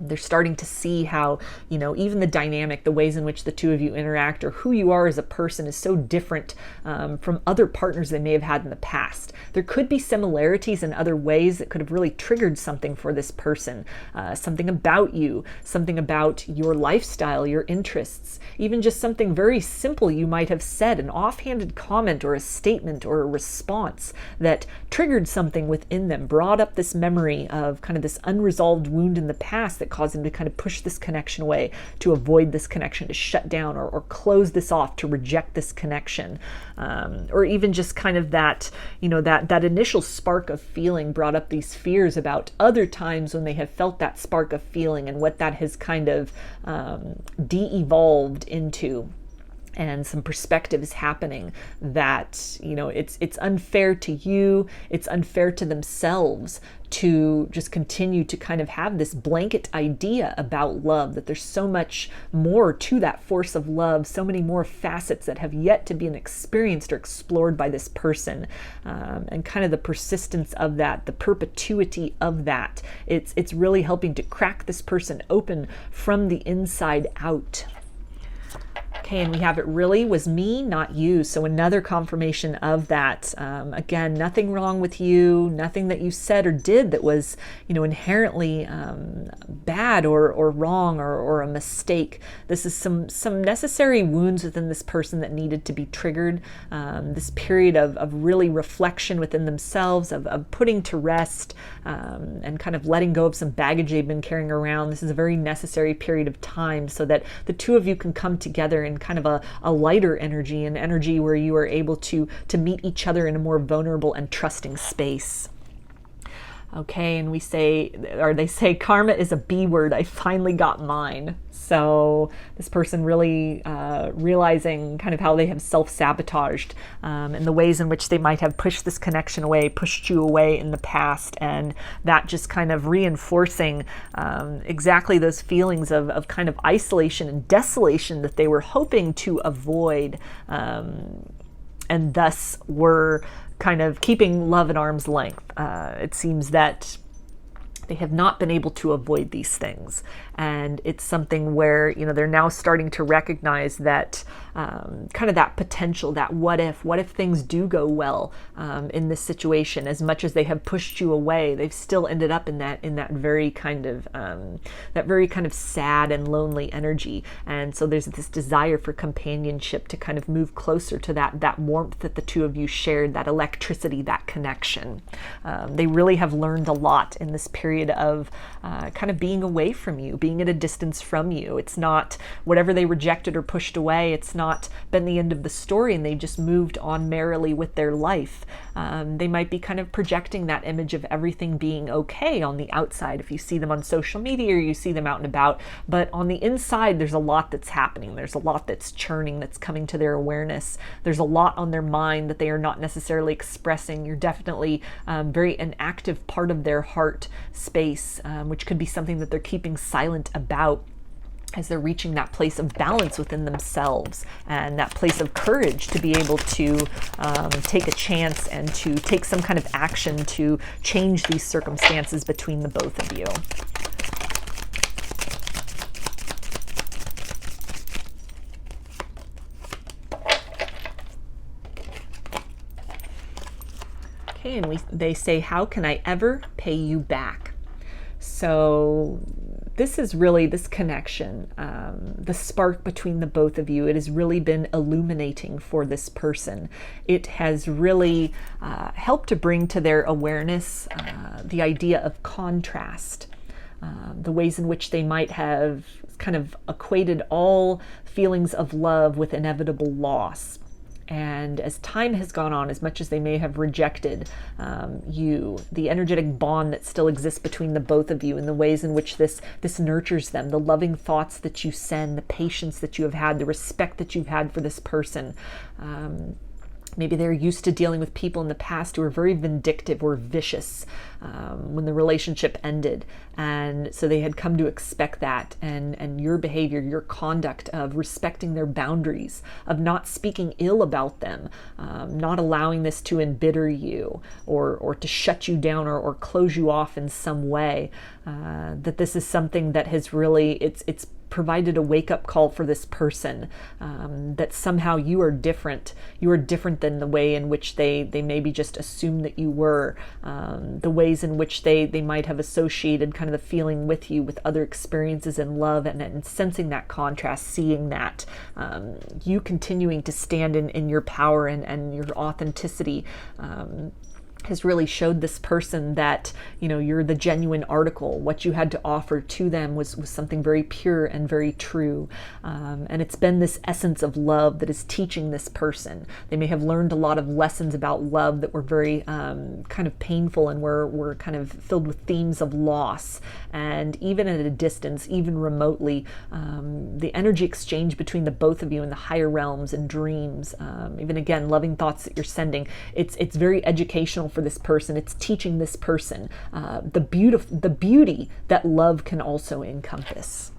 They're starting to see how, even the dynamic, the ways in which the two of you interact or who you are as a person is so different from other partners they may have had in the past. There could be similarities in other ways that could have really triggered something for this person, something about you, something about your lifestyle, your interests, even just something very simple you might have said, an offhanded comment or a statement or a response that triggered something within them, brought up this memory of kind of this unresolved wound in the past that caused them to kind of push this connection away, to avoid this connection, to shut down or close this off, to reject this connection, or even just kind of that, that initial spark of feeling brought up these fears about other times when they have felt that spark of feeling and what that has kind of de-evolved into. And some perspective is happening that, it's unfair to you, it's unfair to themselves to just continue to kind of have this blanket idea about love, that there's so much more to that force of love, so many more facets that have yet to be experienced or explored by this person, and kind of the persistence of that, the perpetuity of that. It's really helping to crack this person open from the inside out. Okay, and we have it really was me, not you. So another confirmation of that. Again, nothing wrong with you, nothing that you said or did that was, inherently bad or wrong or a mistake. This is some necessary wounds within this person that needed to be triggered. This period of really reflection within themselves, of putting to rest, and kind of letting go of some baggage they've been carrying around. This is a very necessary period of time so that the two of you can come together in kind of a lighter energy, an energy where you are able to meet each other in a more vulnerable and trusting space. Okay, and they say karma is a B word. I finally got mine. So this person really realizing kind of how they have self-sabotaged, and the ways in which they might have pushed this connection away, pushed you away in the past, and that just kind of reinforcing exactly those feelings of kind of isolation and desolation that they were hoping to avoid, and thus were kind of keeping love at arm's length. It seems that they have not been able to avoid these things. And it's something where, they're now starting to recognize that kind of that potential, that what if things do go well in this situation, as much as they have pushed you away, they've still ended up in that very kind of sad and lonely energy. And so there's this desire for companionship, to kind of move closer to that warmth that the two of you shared, that electricity, that connection. They really have learned a lot in this period of kind of being away from you, being at a distance from you. It's not whatever they rejected or pushed away. It's not been the end of the story and they just moved on merrily with their life. They might be kind of projecting that image of everything being okay on the outside if you see them on social media or you see them out and about, but on the inside there's a lot that's happening. There's a lot that's churning, that's coming to their awareness. There's a lot on their mind that they are not necessarily expressing. You're definitely an active part of their heart space, which could be something that they're keeping silent about as they're reaching that place of balance within themselves and that place of courage to be able to take a chance and to take some kind of action to change these circumstances between the both of you. Okay, and they say, how can I ever pay you back? So this is really this connection, the spark between the both of you. It has really been illuminating for this person. It has really helped to bring to their awareness the idea of contrast, the ways in which they might have kind of equated all feelings of love with inevitable loss. And as time has gone on, as much as they may have rejected you, the energetic bond that still exists between the both of you and the ways in which this nurtures them, the loving thoughts that you send, the patience that you have had, the respect that you've had for this person, Maybe they're used to dealing with people in the past who were very vindictive or vicious when the relationship ended. And so they had come to expect that. And your behavior, your conduct of respecting their boundaries, of not speaking ill about them, not allowing this to embitter you or to shut you down or close you off in some way, that this is something that has really, it's provided a wake-up call for this person, that somehow you are different. You are different than the way in which they maybe just assumed that you were, the ways in which they might have associated kind of the feeling with you with other experiences in love, and sensing that contrast, seeing that, you continuing to stand in your power and your authenticity, has really showed this person that, you're the genuine article. What you had to offer to them was something very pure and very true. And it's been this essence of love that is teaching this person. They may have learned a lot of lessons about love that were very kind of painful and were kind of filled with themes of loss. And even at a distance, even remotely, the energy exchange between the both of you in the higher realms and dreams, even again, loving thoughts that you're sending, it's very educational for this person. It's teaching this person the beauty that love can also encompass.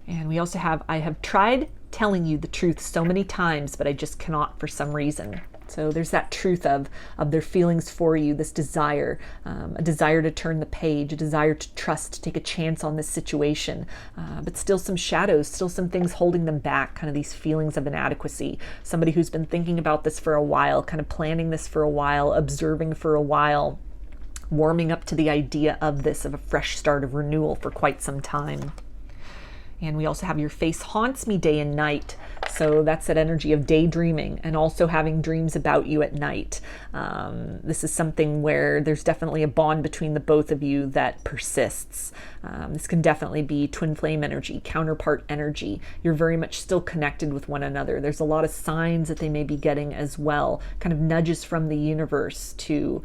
And we also have, I have tried telling you the truth so many times, but I just cannot for some reason. So there's that truth of their feelings for you, this desire, a desire to turn the page, a desire to trust, to take a chance on this situation, but still some shadows, still some things holding them back, kind of these feelings of inadequacy. Somebody who's been thinking about this for a while, kind of planning this for a while, observing for a while, warming up to the idea of this, of a fresh start, of renewal for quite some time. And we also have your face haunts me day and night. So that's that energy of daydreaming and also having dreams about you at night. This is something where there's definitely a bond between the both of you that persists. This can definitely be twin flame energy, counterpart energy. You're very much still connected with one another. There's a lot of signs that they may be getting as well, kind of nudges from the universe to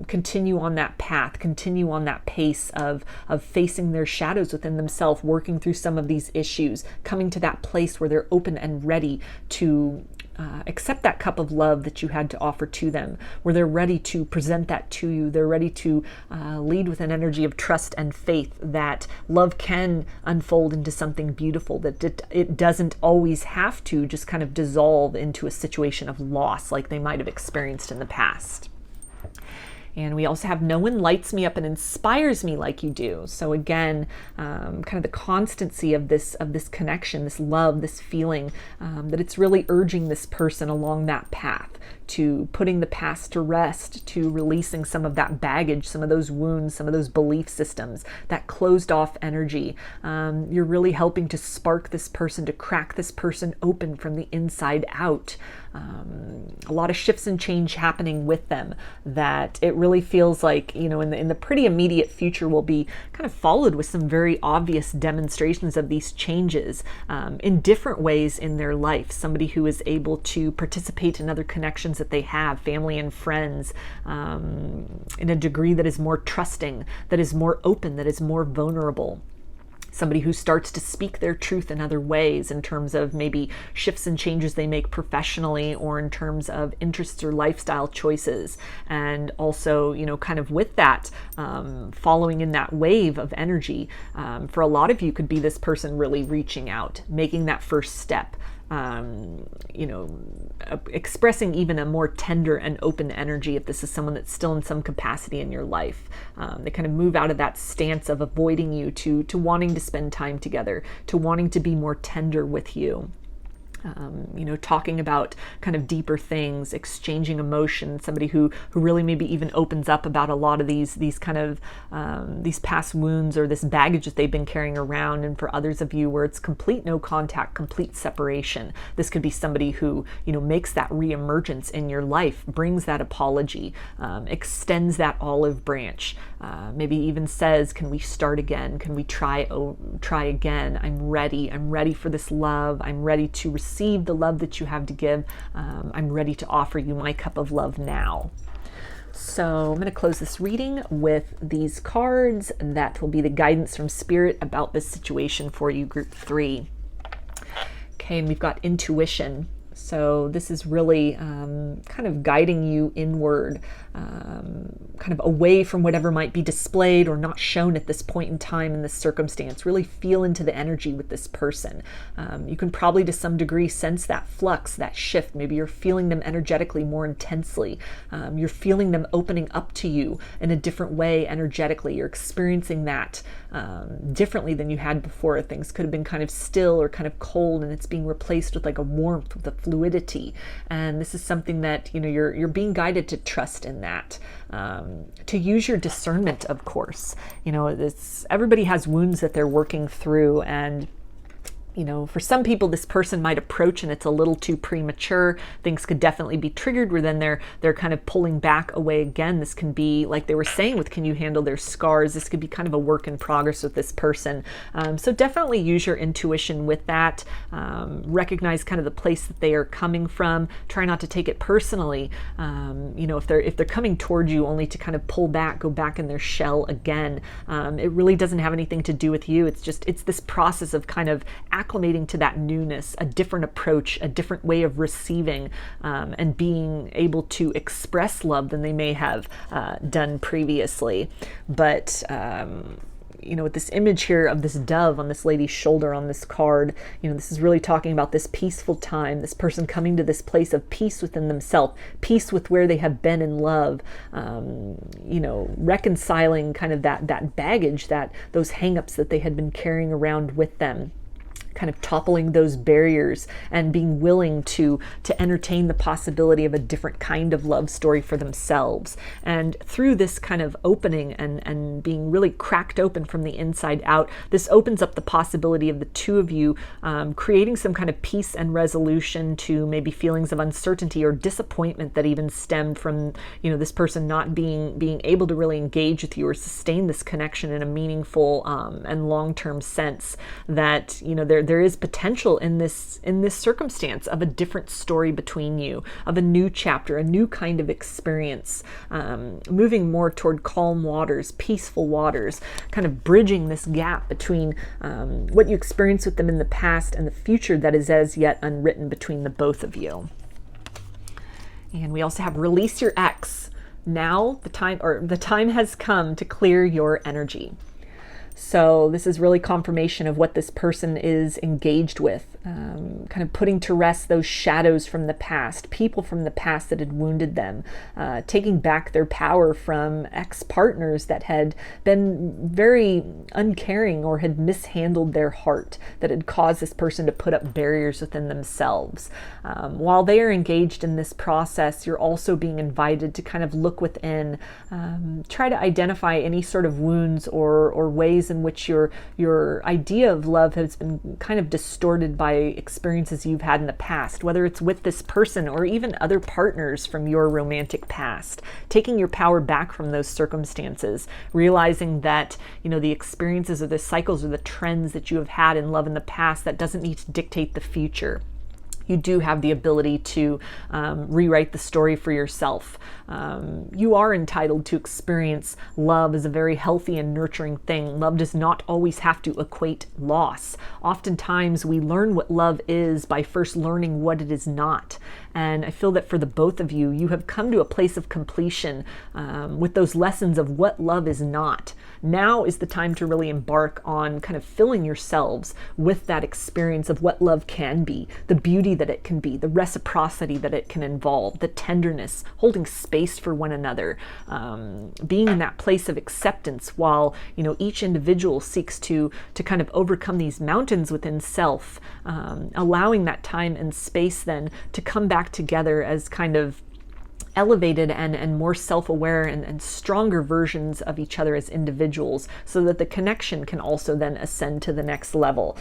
continue on that path, continue on that pace of facing their shadows within themselves, working through some of these issues, coming to that place where they're open and ready to accept that cup of love that you had to offer to them, where they're ready to present that to you. They're ready to lead with an energy of trust and faith that love can unfold into something beautiful, that it doesn't always have to just kind of dissolve into a situation of loss like they might have experienced in the past. And we also have no one lights me up and inspires me like you do. So again, kind of the constancy of this connection, this love, this feeling, that it's really urging this person along that path to putting the past to rest, to releasing some of that baggage, some of those wounds, some of those belief systems, that closed off energy. You're really helping to spark this person, to crack this person open from the inside out. A lot of shifts and change happening with them that it really feels like, in the pretty immediate future will be kind of followed with some very obvious demonstrations of these changes in different ways in their life. Somebody who is able to participate in other connections that they have, family and friends, in a degree that is more trusting, that is more open, that is more vulnerable. Somebody who starts to speak their truth in other ways in terms of maybe shifts and changes they make professionally or in terms of interests or lifestyle choices. And also, kind of with that, following in that wave of energy, for a lot of you could be this person really reaching out, making that first step. Expressing even a more tender and open energy if this is someone that's still in some capacity in your life. They kind of move out of that stance of avoiding you to wanting to spend time together, to wanting to be more tender with you. Talking about kind of deeper things, exchanging emotion, somebody who really maybe even opens up about a lot of these kind of these past wounds or this baggage that they've been carrying around. And for others of you where it's complete no contact, complete separation, this could be somebody who, makes that reemergence in your life, brings that apology, extends that olive branch, maybe even says, can we start again? Can we try again? I'm ready for this love. I'm ready to receive the love that you have to give. I'm ready to offer you my cup of love now. So I'm going to close this reading with these cards that will be the guidance from Spirit about this situation for you, group 3. Okay, and we've got intuition. So this is really kind of guiding you inward, kind of away from whatever might be displayed or not shown at this point in time in this circumstance. Really feel into the energy with this person. You can probably to some degree sense that flux, that shift. Maybe you're feeling them energetically more intensely. You're feeling them opening up to you in a different way energetically. You're experiencing that differently than you had before. Things could have been kind of still or kind of cold, and it's being replaced with like a warmth, with a fluidity. And this is something that, you know, you're being guided to trust in that, to use your discernment, of course. You know, everybody has wounds that they're working through, and you know, for some people, this person might approach and it's a little too premature. Things could definitely be triggered where then they're kind of pulling back away again. This can be, like they were saying with can you handle their scars? This could be kind of a work in progress with this person. So definitely use your intuition with that. Recognize kind of the place that they are coming from. Try not to take it personally. You know, if they're coming towards you only to kind of pull back, go back in their shell again, it really doesn't have anything to do with you. It's this process of kind of acclimating to that newness, a different approach, a different way of receiving, and being able to express love than they may have done previously. But you know, with this image here of this dove on this lady's shoulder on this card, you know, this is really talking about this peaceful time, this person coming to this place of peace within themselves, peace with where they have been in love, you know, reconciling kind of that baggage, those hang-ups that they had been carrying around with them, kind of toppling those barriers and being willing to entertain the possibility of a different kind of love story for themselves. And through this kind of opening and being really cracked open from the inside out, this opens up the possibility of the two of you creating some kind of peace and resolution to maybe feelings of uncertainty or disappointment that even stemmed from, you know, this person not being able to really engage with you or sustain this connection in a meaningful and long-term sense. That, you know, there is potential in this circumstance of a different story between you, of a new chapter, a new kind of experience, moving more toward calm waters, peaceful waters, kind of bridging this gap between what you experienced with them in the past and the future that is as yet unwritten between the both of you. And we also have release your ex. Now the time has come to clear your energy. So this is really confirmation of what this person is engaged with, kind of putting to rest those shadows from the past, people from the past that had wounded them, taking back their power from ex-partners that had been very uncaring or had mishandled their heart, that had caused this person to put up barriers within themselves. While they are engaged in this process, you're also being invited to kind of look within, try to identify any sort of wounds or ways in which your idea of love has been kind of distorted by experiences you've had in the past, whether it's with this person or even other partners from your romantic past. Taking your power back from those circumstances, realizing that, you know, the experiences or the cycles or the trends that you have had in love in the past, that doesn't need to dictate the future. You do have the ability to rewrite the story for yourself. You are entitled to experience love as a very healthy and nurturing thing. Love does not always have to equate loss. Oftentimes we learn what love is by first learning what it is not. And I feel that for the both of you, you have come to a place of completion with those lessons of what love is not. Now is the time to really embark on kind of filling yourselves with that experience of what love can be, the beauty that it can be, the reciprocity that it can involve, the tenderness, holding space for one another, being in that place of acceptance while, you know, each individual seeks to kind of overcome these mountains within self, allowing that time and space then to come back together as kind of elevated and more self-aware and stronger versions of each other as individuals, so that the connection can also then ascend to the next level.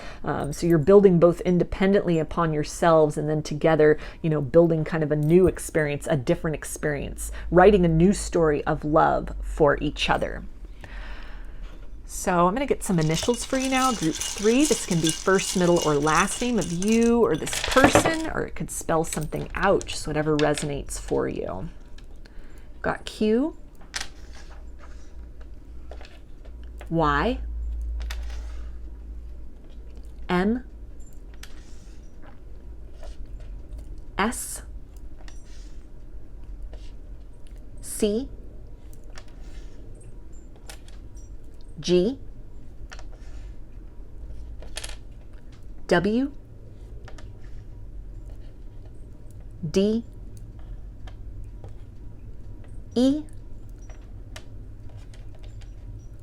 So you're building both independently upon yourselves and then together, you know, building kind of a new experience, a different experience, writing a new story of love for each other. So I'm going to get some initials for you now. Group 3, this can be first, middle, or last name of you or this person, or it could spell something out, just whatever resonates for you. Got Q, Y, M, S, C, G, W, D, E,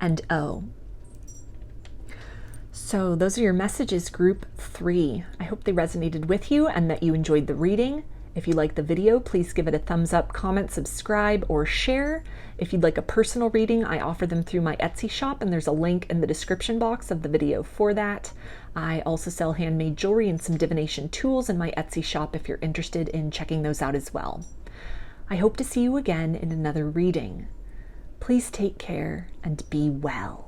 and O. So those are your messages, group 3. I hope they resonated with you and that you enjoyed the reading. If you liked the video, please give it a thumbs up, comment, subscribe, or share. If you'd like a personal reading, I offer them through my Etsy shop, and there's a link in the description box of the video for that. I also sell handmade jewelry and some divination tools in my Etsy shop if you're interested in checking those out as well. I hope to see you again in another reading. Please take care and be well.